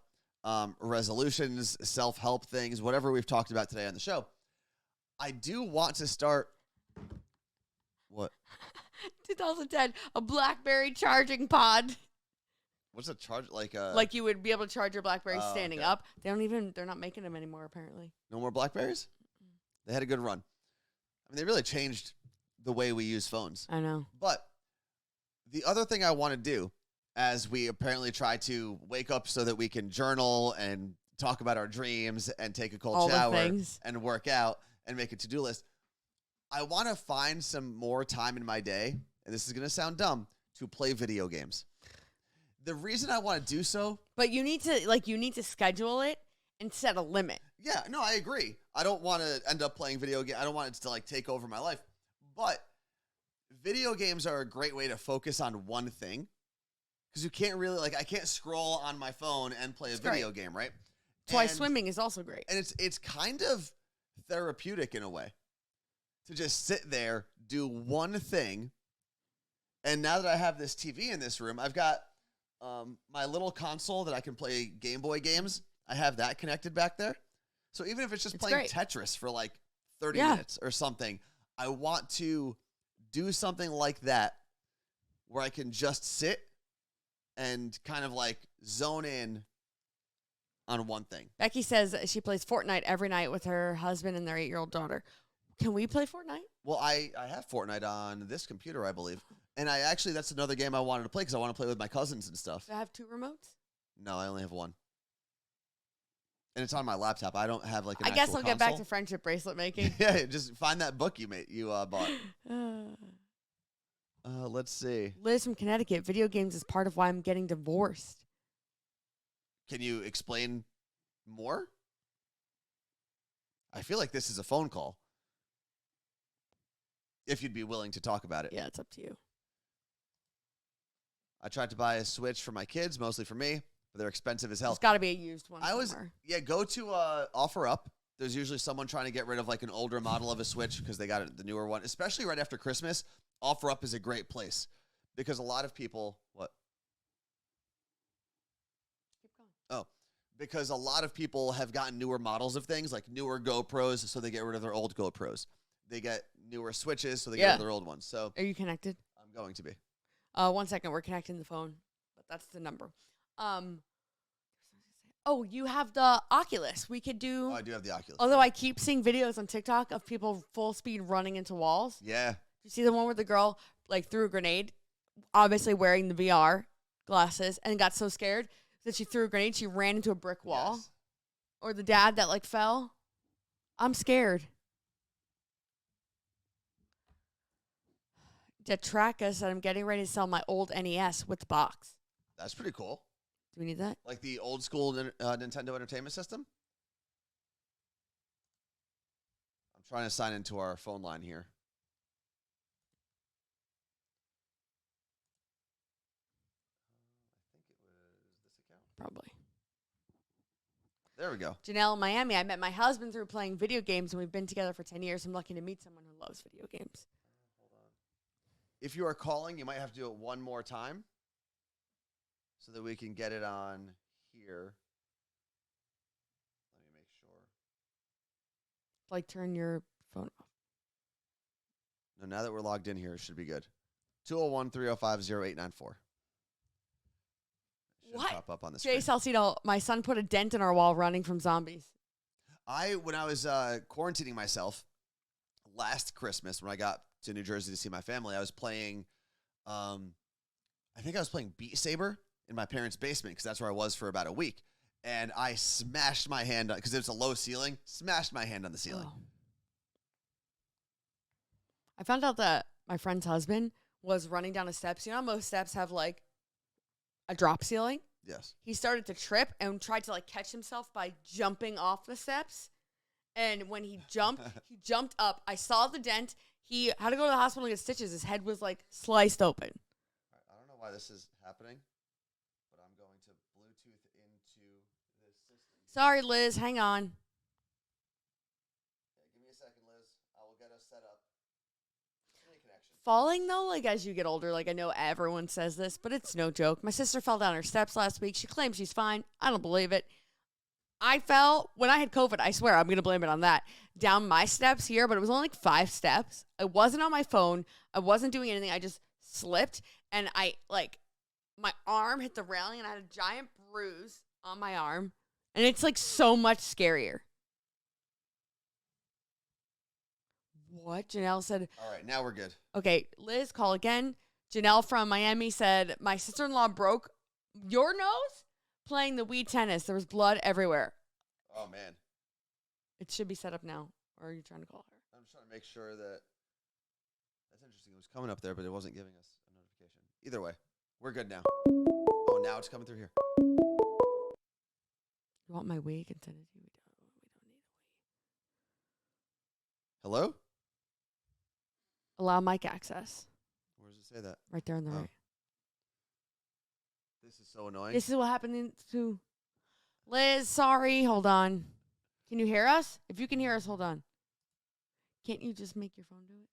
resolutions, self-help things, whatever we've talked about today on the show. I do want to start. What? 2010, a BlackBerry charging pod. What's a charge? Like you would be able to charge your BlackBerry standing okay. up. They're not making them anymore apparently. No more Blackberries? They had a good run. I mean, they really changed the way we use phones. I know. But the other thing I want to do, as we apparently try to wake up so that we can journal and talk about our dreams and take a cold shower and work out and make a to-do list, I want to find some more time in my day, and this is going to sound dumb, to play video games. The reason I want to do so... But you need to schedule it and set a limit. Yeah, no, I agree. I don't want to end up playing video games. I don't want it to like take over my life. But video games are a great way to focus on one thing. Because you can't really, like, I can't scroll on my phone and play a video game, right? That's why swimming is also great. And it's kind of therapeutic in a way. To just sit there, do one thing. And now that I have this TV in this room, I've got my little console that I can play Game Boy games. I have that connected back there. So even if it's just playing Tetris for like 30 minutes or something, I want to do something like that where I can just sit and kind of like zone in on one thing. Becky says that she plays Fortnite every night with her husband and their 8-year-old daughter. Can we play Fortnite? Well, I have Fortnite on this computer, I believe. And that's another game I wanted to play because I want to play with my cousins and stuff. Do I have 2 remotes? No, I only have 1. And it's on my laptop. I don't have like an I guess actual I'll get back to friendship bracelet making. Yeah, just find that book you bought. Let's see. Liz from Connecticut. Video games is part of why I'm getting divorced. Can you explain more? I feel like this is a phone call. If you'd be willing to talk about it. Yeah, it's up to you. I tried to buy a Switch for my kids, mostly for me, but they're expensive as hell. It's got to be a used one somewhere. Go to OfferUp. There's usually someone trying to get rid of like an older model of a Switch because they got the newer one, especially right after Christmas. OfferUp is a great place because a lot of people, Keep going. Oh, because a lot of people have gotten newer models of things, like newer GoPros, so they get rid of their old GoPros. They get newer Switches, so they get rid of their old ones. So, are you connected? I'm going to be. 1 second, we're connecting the phone, but that's the number. Oh, you have the Oculus. We could do. Oh, I do have the Oculus. Although I keep seeing videos on TikTok of people full speed running into walls. Yeah. You see the one where the girl like threw a grenade, obviously wearing the VR glasses, and got so scared that she threw a grenade, she ran into a brick wall. Yes. Or the dad that like fell. I'm scared. Detraka said I'm getting ready to sell my old NES with the box. That's pretty cool. Do we need that? Like the old school Nintendo Entertainment System? I'm trying to sign into our phone line here. I think it was this account. Probably. There we go. Janelle in Miami. I met my husband through playing video games, and we've been together for 10 years. I'm lucky to meet someone who loves video games. Hold on. If you are calling, you might have to do it one more time so that we can get it on here. Let me make sure. Like, turn your phone off. No, now that we're logged in here, it should be good. 201-305-0894. Should What? pop up on the screen. Jay Salcido, my son put a dent in our wall running from zombies. When I was quarantining myself last Christmas, when I got to New Jersey to see my family, I was playing, I think I was playing Beat Saber in my parents' basement because that's where I was for about a week. And I smashed my hand on, because it was a low ceiling, smashed my hand on the ceiling. Oh. I found out that my friend's husband was running down the steps. You know how most steps have like a drop ceiling? Yes. He started to trip and tried to like catch himself by jumping off the steps. And when he jumped up. I saw the dent. He had to go to the hospital and get stitches. His head was like sliced open. All right, I don't know why this is happening, but I'm going to Bluetooth into this system. Sorry, Liz. Hang on. Okay, give me a second, Liz. I will get us set up. Any connection. Falling, though, like as you get older, like I know everyone says this, but it's no joke. My sister fell down her steps last week. She claims she's fine. I don't believe it. I fell when I had COVID. I swear I'm going to blame it on that. Down my steps here, but it was only like 5 steps. I wasn't on my phone. I wasn't doing anything. I just slipped and my arm hit the railing and I had a giant bruise on my arm. And it's like so much scarier. What? Janelle said. All right, now we're good. Okay, Liz, call again. Janelle from Miami said, my sister-in-law broke your nose playing the Wii tennis. There was blood everywhere. Oh, man. It should be set up now. Or are you trying to call her? I'm just trying to make sure that. That's interesting. It was coming up there, but it wasn't giving us a notification. Either way, we're good now. Oh, now it's coming through here. You want my Wii? I can send it to you. We don't need a Wii. Hello? Allow mic access. Where does it say that? Right there on the Oh. right. This is so annoying. This is what happened to Liz. Sorry. Hold on. Can you hear us? If you can hear us, hold on. Can't you just make your phone do it?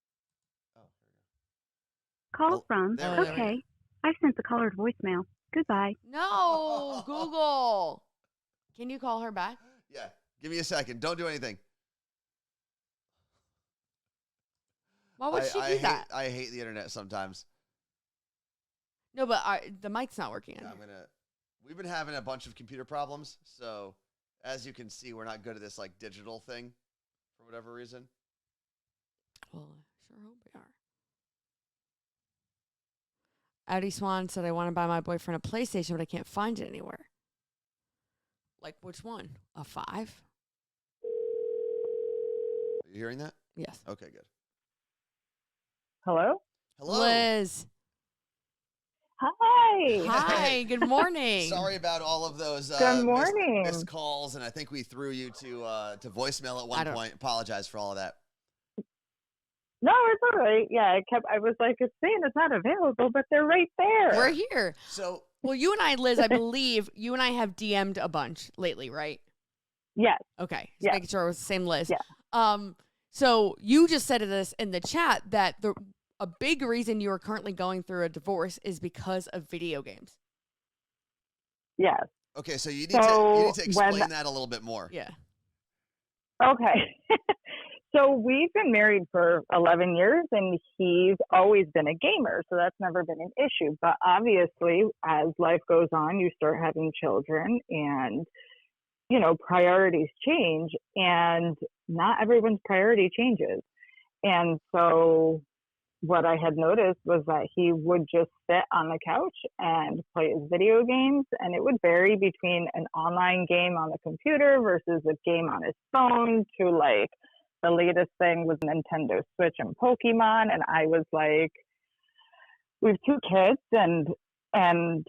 Oh, there we go. Call Well, from. there we go. Okay. I sent the caller to voicemail. Goodbye. No, Google. Can you call her back? Yeah. Give me a second. Don't do anything. Why would she do that? I hate the internet sometimes. No, but the mic's not working. Yeah, On here. we've been having a bunch of computer problems, so as you can see, we're not good at this like digital thing for whatever reason. Well, I sure hope we are. Addie Swan said, I want to buy my boyfriend a PlayStation, but I can't find it anywhere. Like, which one? A 5? Are you hearing that? Yes. Okay, good. Hello? Hello. Liz. Hi. Hi. Good morning. Sorry about all of those Good morning. missed calls, and I think we threw you to voicemail at I one don't- point. Apologize for all of that. No, it's all right. Yeah, I was like, it's saying it's not available, but they're right there. We're here. So Well, you and I, Liz, I believe you and I have DM'd a bunch lately, right? Yes. Okay. Just Yeah. making sure it was the same Liz. Yeah. So you just said to this in the chat that a big reason you are currently going through a divorce is because of video games. Yes. okay, so you need So to explain that a little bit more. Yeah. Okay. So we've been married for 11 years, and he's always been a gamer, so that's never been an issue. But obviously, as life goes on, you start having children, and priorities change, and not everyone's priority changes. And so what I had noticed was that he would just sit on the couch and play his video games, and it would vary between an online game on the computer versus a game on his phone to like the latest thing was Nintendo Switch and Pokemon. And I was like, we have 2 kids, and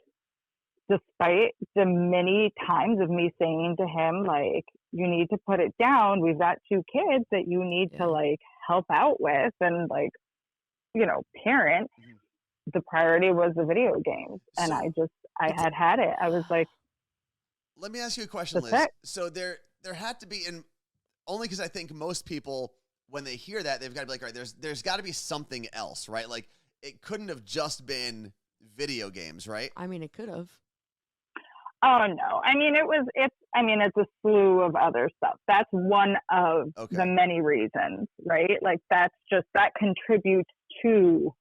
despite the many times of me saying to him, like, you need to put it down, we've got 2 kids that you need to like help out with and like, parent, the priority was the video games. And I had it. I was like, Let me ask you a question, That's Liz. it. So there had to be, and only because I think most people, when they hear that, they've got to be like, all right, there's got to be something else, right? Like, it couldn't have just been video games, right? I mean, it could have. oh no. I mean, it's a slew of other stuff. That's one of Okay. the many reasons, right? Like that contributes to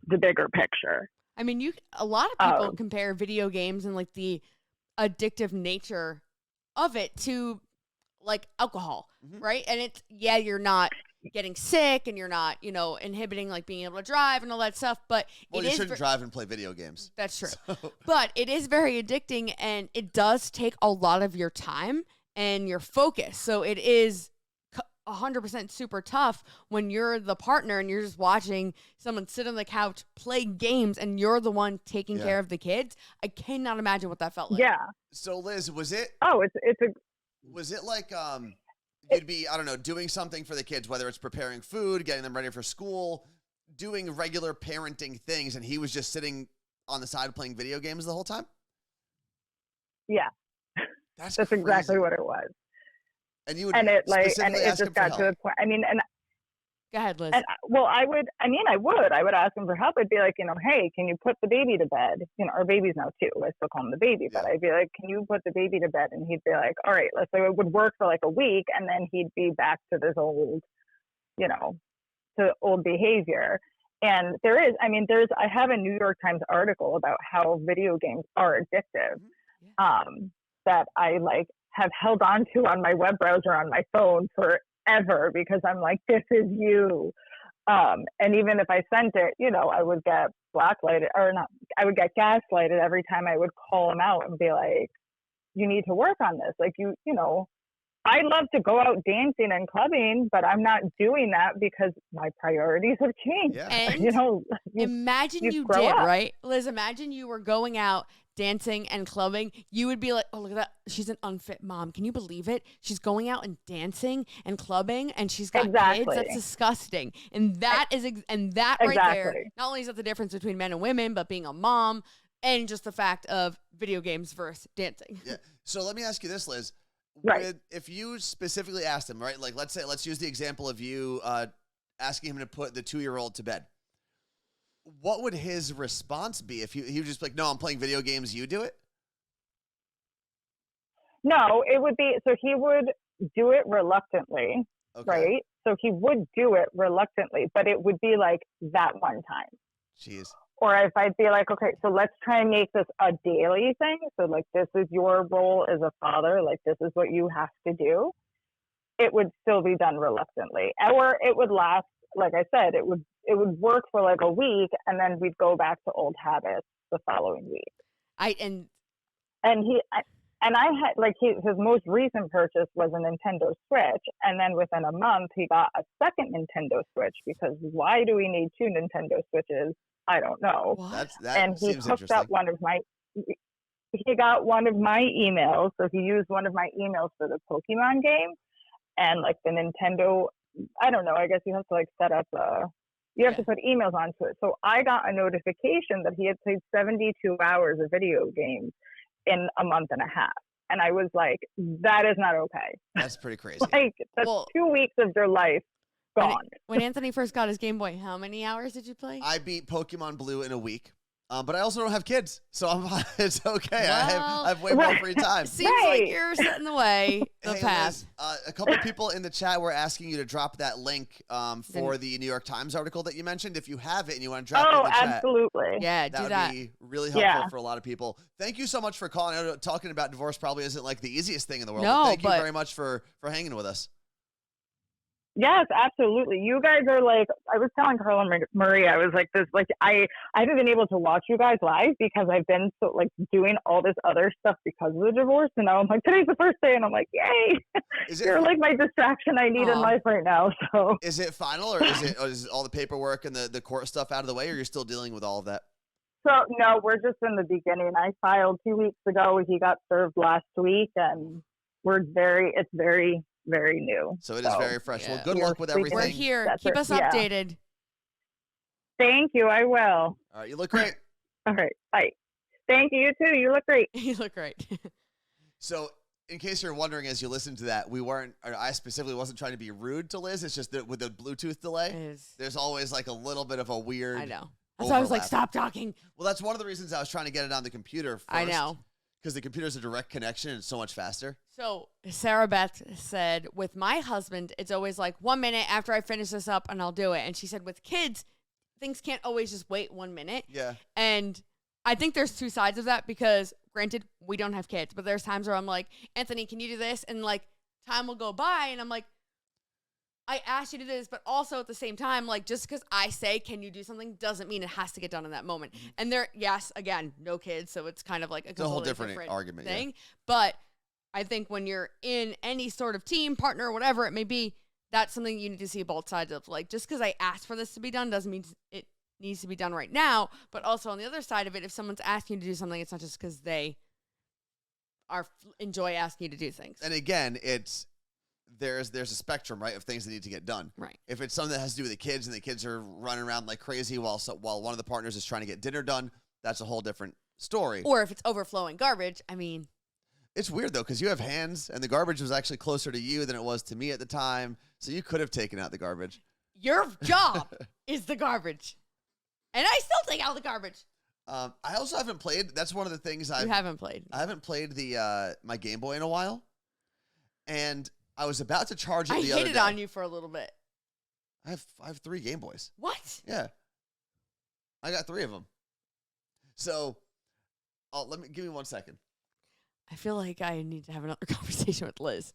the bigger picture. I mean, a lot of people Oh. compare video games and like the addictive nature of it to like alcohol, Mhm. right? And you're not getting sick and you're not, inhibiting like being able to drive and all that stuff, but Well, it you is shouldn't drive and play video games. that's true. So- But it is very addicting and it does take a lot of your time and your focus. So it is 100% super tough when you're the partner and you're just watching someone sit on the couch, play games, and you're the one taking Yeah. care of the kids. I cannot imagine what that felt like. Yeah. So Liz, was it It's like you'd be, I don't know, doing something for the kids, whether it's preparing food, getting them ready for school, doing regular parenting things, and he was just sitting on the side playing video games the whole time? yeah, That's that's exactly crazy. what it was. And you would And it specifically ask just him for got to help. the point. I mean, and Go ahead, Liz. I would ask him for help. I'd be like, hey, can you put the baby to bed? Our baby's now 2. I still call him the baby, but Yeah. I'd be like, can you put the baby to bed? And he'd be like, all right, let's say it would work for like a week. And then he'd be back to this old, to old behavior. And I have a New York Times article about how video games are addictive, that I like have held on to on my web browser on my phone forever because I'm like, this is you. And even if I sent it, I would get blacklighted I would get gaslighted every time I would call them out and be like, you need to work on this. Like I love to go out dancing and clubbing, but I'm not doing that because my priorities have changed. Yeah. And imagine you did, up. right? Liz, imagine you were going out dancing and clubbing. You would be like, oh, look at that. She's an unfit mom. Can you believe it? She's going out and dancing and clubbing and she's got kids. That's disgusting. And that right there, not only is that the difference between men and women, but being a mom and just the fact of video games versus dancing. Yeah. So let me ask you this, Liz. Right. If you specifically asked him, right? Like, let's use the example of you asking him to put the 2-year-old to bed. What would his response be if he was just like, no, I'm playing video games, you do it? No, it would be, so he would do it reluctantly, right? So he would do it reluctantly, but it would be like that one time. Jeez. Or if I'd be like, okay, so let's try and make this a daily thing. So like, this is your role as a father. Like, this is what you have to do. It would still be done reluctantly. Or it would last, like I said, it would work for like a week and then we'd go back to old habits the following week. I had like his most recent purchase was a Nintendo Switch, and then within a month he got a second Nintendo Switch because why do we need 2 Nintendo Switches? I don't know. And he hooked up he got one of my emails, so he used one of my emails for the Pokemon game, and like the Nintendo, I don't know, I guess you have to like set up you have to put emails onto it. So I got a notification that he had played 72 hours of video games in a month and a half. And I was like, that is not okay. That's pretty crazy. Like, that's 2 weeks of your life gone. When Anthony first got his Game Boy, how many hours did you play? I beat Pokemon Blue in a week. But I also don't have kids, so it's okay. Well, I have way more free time. Seems like you're setting the way, the path. Liz, a couple people in the chat were asking you to drop that link for the New York Times article that you mentioned. If you have it and you want to drop it in the chat. Absolutely. Yeah, that would be really helpful for a lot of people. Thank you so much for calling. I know talking about divorce probably isn't like the easiest thing in the world. No, but thank you very much for hanging with us. Yes, absolutely. You guys are like, I was telling Carla and Marie, I was like this, like I haven't been able to watch you guys live because I've been so like doing all this other stuff because of the divorce. And now I'm like, today's the first day. And I'm like, yay, you're like my distraction I need in life right now. So is it final or is all the paperwork and the court stuff out of the way, or you're still dealing with all of that? So no, we're just in the beginning. I filed 2 weeks ago. He got served last week and it's very new. So it is very fresh. Yeah. Well, good luck with everything. We're here. Keep us updated. Thank you. I will. All right. You look great. All right. Bye. Thank you. You too. You look great. You look great. So in case you're wondering as you listen to that, I specifically wasn't trying to be rude to Liz. It's just that with the Bluetooth delay, there's always like a little bit of a weird I know. That's why I was like, stop talking. Well, that's one of the reasons I was trying to get it on the computer first. I know. Because the computer's a direct connection and it's so much faster. So Sarah Beth said, with my husband, it's always like 1 minute after I finish this up and I'll do it. And she said, with kids, things can't always just wait 1 minute. Yeah. And I think there's 2 sides of that because, granted, we don't have kids. But there's times where I'm like, Anthony, can you do this? And like time will go by and I'm like, I asked you to do this, but also at the same time, like just because I say, can you do something doesn't mean it has to get done in that moment. Mm-hmm. And yes, again, no kids. So it's kind of like a whole different argument thing. Yeah. But I think when you're in any sort of team, partner, or whatever it may be, that's something you need to see both sides of. Like just because I asked for this to be done doesn't mean it needs to be done right now. But also on the other side of it, if someone's asking you to do something, it's not just because they enjoy asking you to do things. And again, there's a spectrum, right, of things that need to get done. Right. If it's something that has to do with the kids and the kids are running around like crazy while one of the partners is trying to get dinner done, that's a whole different story. Or if it's overflowing garbage, I mean. It's weird, though, because you have hands, and the garbage was actually closer to you than it was to me at the time, so you could have taken out the garbage. Your job is the garbage. And I still take out the garbage. I also haven't played. That's one of the things You haven't played. I haven't played my Game Boy in a while, and I was about to charge it the other day. I hit it on you for a little bit. I have 3 Game Boys. What? Yeah. I got 3 of them. So, give me 1 second. I feel like I need to have another conversation with Liz.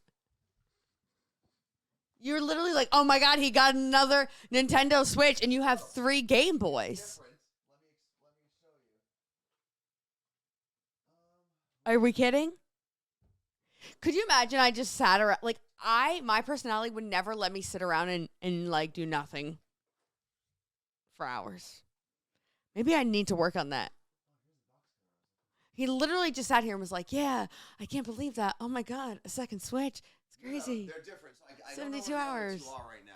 You're literally like, oh my God, he got another Nintendo Switch, and you have 3 Game Boys. Let me show you. Are we kidding? Could you imagine I just sat around, like, my personality would never let me sit around and like, do nothing for hours. Maybe I need to work on that. He literally just sat here and was like, yeah, I can't believe that. Oh my God, a second Switch. It's crazy. No, they're different. So I 72 don't know where hours. the other 2 are right now.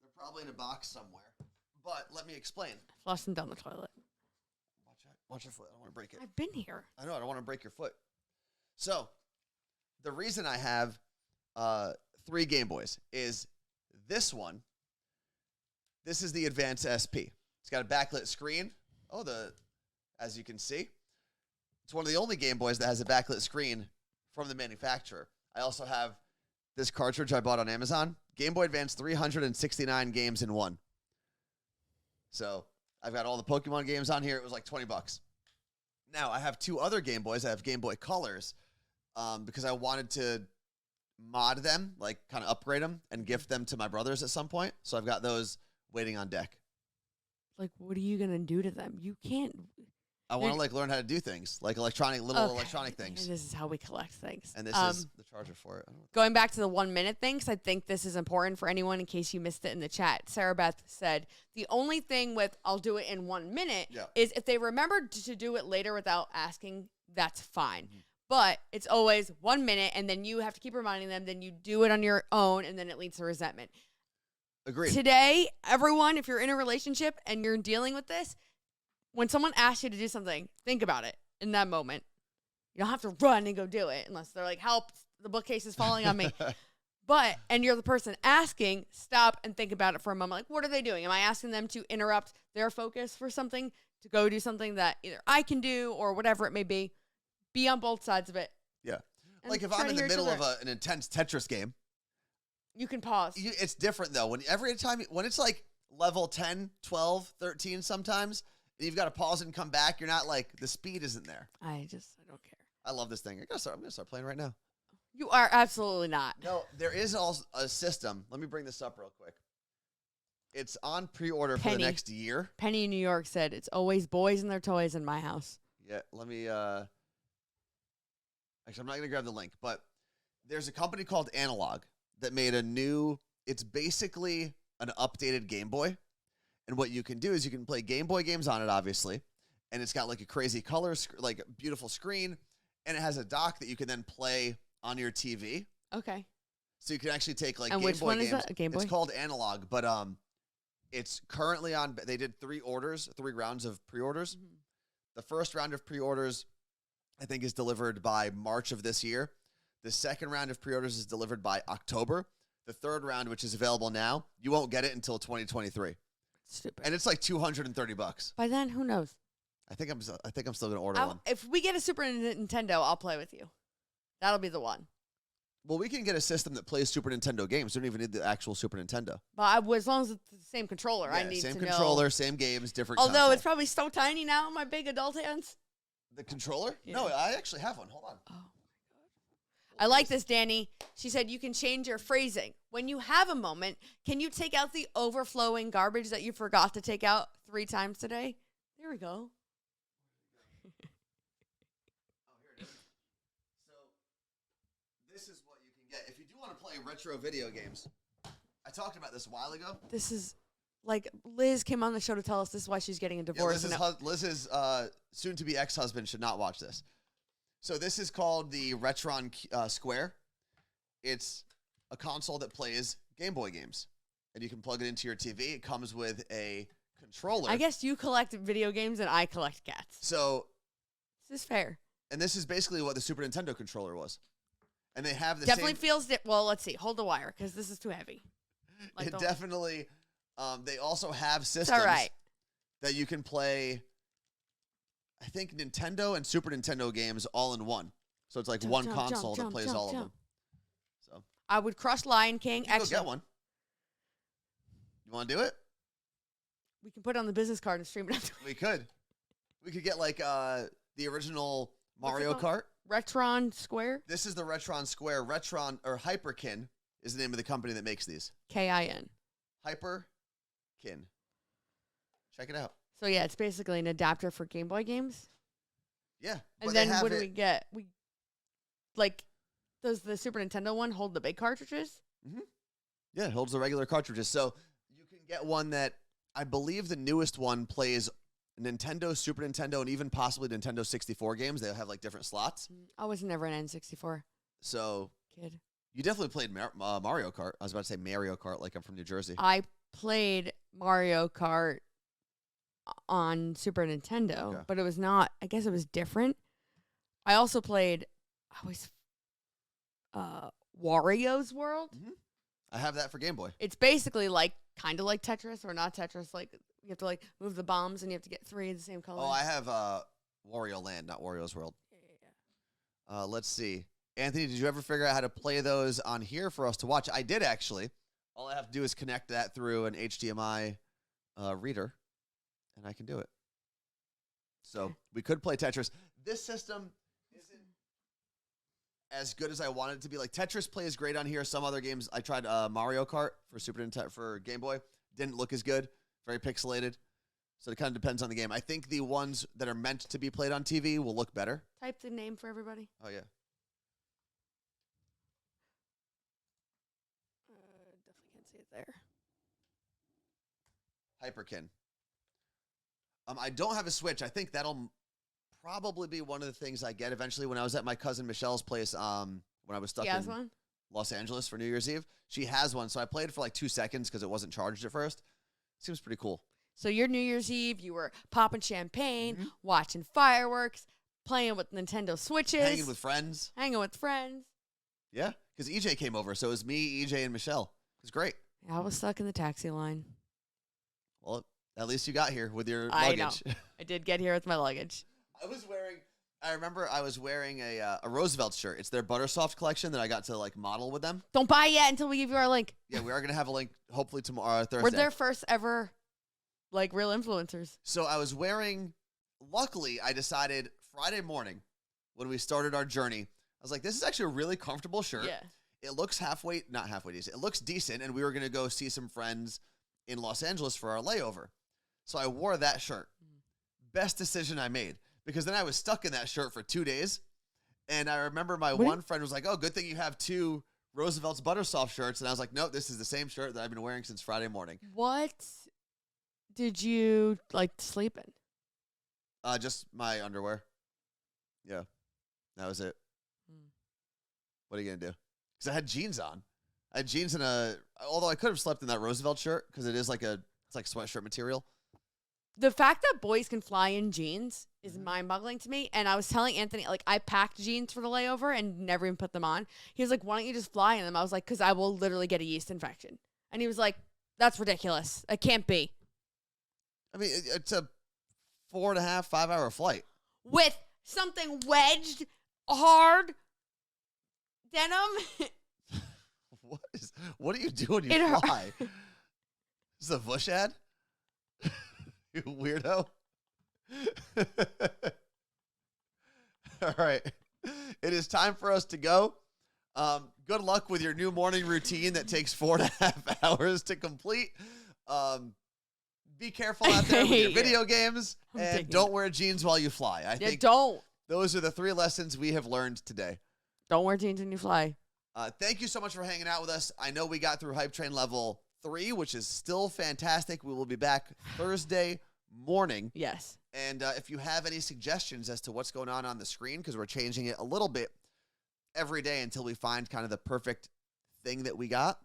They're probably in a box somewhere. But let me explain. Flush them down the toilet. Watch your foot. I don't want to break it. I've been here. I know. I don't want to break your foot. So, the reason I have 3 Game Boys is this one. This is the Advance SP. It's got a backlit screen. As you can see, it's one of the only Game Boys that has a backlit screen from the manufacturer. I also have this cartridge I bought on Amazon. Game Boy Advance 369 games in one. So I've got all the Pokemon games on here. It was like $20. Now I have 2 other Game Boys. I have Game Boy Colors because I wanted to mod them, like kind of upgrade them and gift them to my brothers at some point. So I've got those waiting on deck. Like, what are you going to do to them? You can't. I want to like learn how to do things, like electronic things. And this is how we collect things. And this is the charger for it. Going back to the 1 minute thing, because I think this is important for anyone in case you missed it in the chat. Sarah Beth said, the only thing with I'll do it in 1 minute is if they remember to do it later without asking, that's fine. Mm-hmm. But it's always 1 minute, and then you have to keep reminding them, then you do it on your own, and then it leads to resentment. Agreed. Today, everyone, if you're in a relationship and you're dealing with this, when someone asks you to do something, think about it in that moment. You don't have to run and go do it unless they're like, help, the bookcase is falling on me. And you're the person asking, stop and think about it for a moment. Like, what are they doing? Am I asking them to interrupt their focus for something, to go do something that either I can do or whatever it may be? Be on both sides of it. Yeah. Like if I'm in the middle of an intense Tetris game, you can pause. It's different though. When it's like level 10, 12, 13 sometimes, and you've got to pause and come back, you're not like, the speed isn't there. I don't care. I love this thing. I'm going to start playing right now. You are absolutely not. No, there is also a system. Let me bring this up real quick. It's on pre-order for the next year. Penny in New York said, it's always boys and their toys in my house. Yeah, let me, actually, I'm not going to grab the link, but there's a company called Analog that made it's basically an updated Game Boy. And what you can do is you can play Game Boy games on it, obviously. And it's got like a crazy color, like a beautiful screen. And it has a dock that you can then play on your TV. Okay. So you can actually take like and Game which Boy one games. Is that? A Game Boy? It's called Analog, but it's currently on. They did 3 rounds of pre-orders. Mm-hmm. The first round of pre-orders, I think, is delivered by March of this year. The second round of pre-orders is delivered by October. The third round, which is available now, you won't get it until 2023. Stupid. And it's like $230. By then, who knows? I think I'm still gonna order one. If we get a Super Nintendo, I'll play with you. That'll be the one. Well, we can get a system that plays Super Nintendo games. We don't even need the actual Super Nintendo. But as long as it's the same controller, yeah, I need to know. Same controller, same games, different. Although console. it's probably so tiny now in my big adult hands. The controller? Yeah. No, I actually have one. Hold on. Oh. I like this, Danny. She said you can change your phrasing. When you have a moment, can you take out the overflowing garbage that you forgot to take out 3 times today? There we go. Oh, here it is. So, this is what you can get. If you do want to play retro video games, I talked about this a while ago. This is, like, Liz came on the show to tell us this is why she's getting a divorce. Yeah, Liz's soon-to-be ex-husband should not watch this. So this is called the Retron Square. It's a console that plays Game Boy games. And you can plug it into your TV. It comes with a controller. I guess you collect video games and I collect cats. So this is fair. And this is basically what the Super Nintendo controller was. And they have the Definitely feels well, let's see. Hold the wire because this is too heavy. Like, it definitely they also have systems that you can play, I think, Nintendo and Super Nintendo games all in one. So it's like one console that plays all of them. So I would crush Lion King. Go get one. You want to do it? We can put it on the business card and stream it after. We could get like the original What's it Mario called? Kart. Retron Square? This is the Retron Square. Retron or Hyperkin is the name of the company that makes these. KIN. Hyperkin. Check it out. So yeah, it's basically an adapter for Game Boy games. Yeah. And but they then have what do it- we get? We like does the Super Nintendo one hold the big cartridges? Yeah, it holds the regular cartridges. So you can get one that I believe the newest one plays Nintendo, Super Nintendo, and even possibly Nintendo 64 games. They'll have like different slots. I was never an N64 So kid. you definitely played Mario Kart. I was about to say Mario Kart like I'm from New Jersey. I played Mario Kart on Super Nintendo, Okay. but it was not. I guess it was different. I also played. I was Wario's World. I have that for Game Boy. It's basically like kind of like Tetris or not Tetris. Like you have to like move the bombs and you have to get 3 of the same color. Oh, I have Wario Land, not Wario's World. Let's see. Anthony, did you ever figure out how to play those on here for us to watch? I did, actually. All I have to do is connect that through an HDMI reader, and I can do it. So Okay. we could play Tetris. This system isn't as good as I wanted it to be. Like, Tetris plays great on here. Some other games, I tried Mario Kart for Super Nintendo, for Game Boy. Didn't look as good. Very pixelated. So it kind of depends on the game. I think the ones that are meant to be played on TV will look better. Type the name for everybody. Oh, yeah. Definitely can't see it there. Hyperkin. I don't have a Switch. I think that'll probably be one of the things I get eventually. When I was at my cousin Michelle's place, when I was stuck He has in one. Los Angeles for New Year's Eve, she has one. So I played for like 2 seconds because it wasn't charged at first. Seems pretty cool. So your New Year's Eve, you were popping champagne, Mhm. watching fireworks, playing with Nintendo Switches, Hanging with friends. hanging with friends. Yeah, because EJ came over. So it was me, EJ, and Michelle. It was great. I was stuck in the taxi line. Well, at least you got here with your I know. luggage. I did get here with my luggage. I remember I was wearing a Roosevelt shirt. It's their Buttersoft collection that I got to like model with them. Don't buy yet until we give you our link. Yeah, we are going to have a link hopefully tomorrow, Thursday. We're their first ever, like, real influencers. So I was wearing, luckily, I decided Friday morning when we started our journey, I was like, this is actually a really comfortable shirt. Yeah. It looks not halfway decent. It looks decent, and we were going to go see some friends in Los Angeles for our layover. So I wore that shirt. Best decision I made, because then I was stuck in that shirt for 2 days. And I remember my one friend was like, oh, good thing you have 2 Roosevelt's Buttersoft shirts. And I was like, nope, this is the same shirt that I've been wearing since Friday morning. What did you, like, sleep in? Just my underwear. Yeah, that was it. What are you going to do? Because I had jeans on. I had jeans although I could have slept in that Roosevelt shirt because it's like sweatshirt material. The fact that boys can fly in jeans is mind-boggling to me. And I was telling Anthony, like, I packed jeans for the layover and never even put them on. He was like, why don't you just fly in them? I was like, because I will literally get a yeast infection. And he was like, that's ridiculous. It can't be. I mean, it's a 4.5, 5 hour flight. With something wedged hard denim. What do you do when you It hurt. fly? Is this a Bush ad? You weirdo. All right. It is time for us to go. Good luck with your new morning routine that takes 4.5 hours to complete. Be careful out there with your video games, and don't wear jeans while you fly. I think Don't. those are the 3 lessons we have learned today. Don't wear jeans when you fly. Thank you so much for hanging out with us. I know we got through Hype Train level 3, which is still fantastic. We will be back Thursday morning. Yes. And if you have any suggestions as to what's going on the screen, because we're changing it a little bit every day until we find kind of the perfect thing that we got,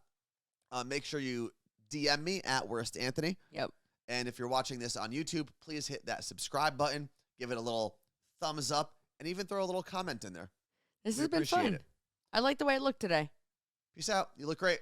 make sure you DM me at Worst Anthony. Yep. And if you're watching this on YouTube, please hit that subscribe button, give it a little thumbs up, and even throw a little comment in there. This We has been appreciate fun. it. I like the way it looked today. Peace out. You look great.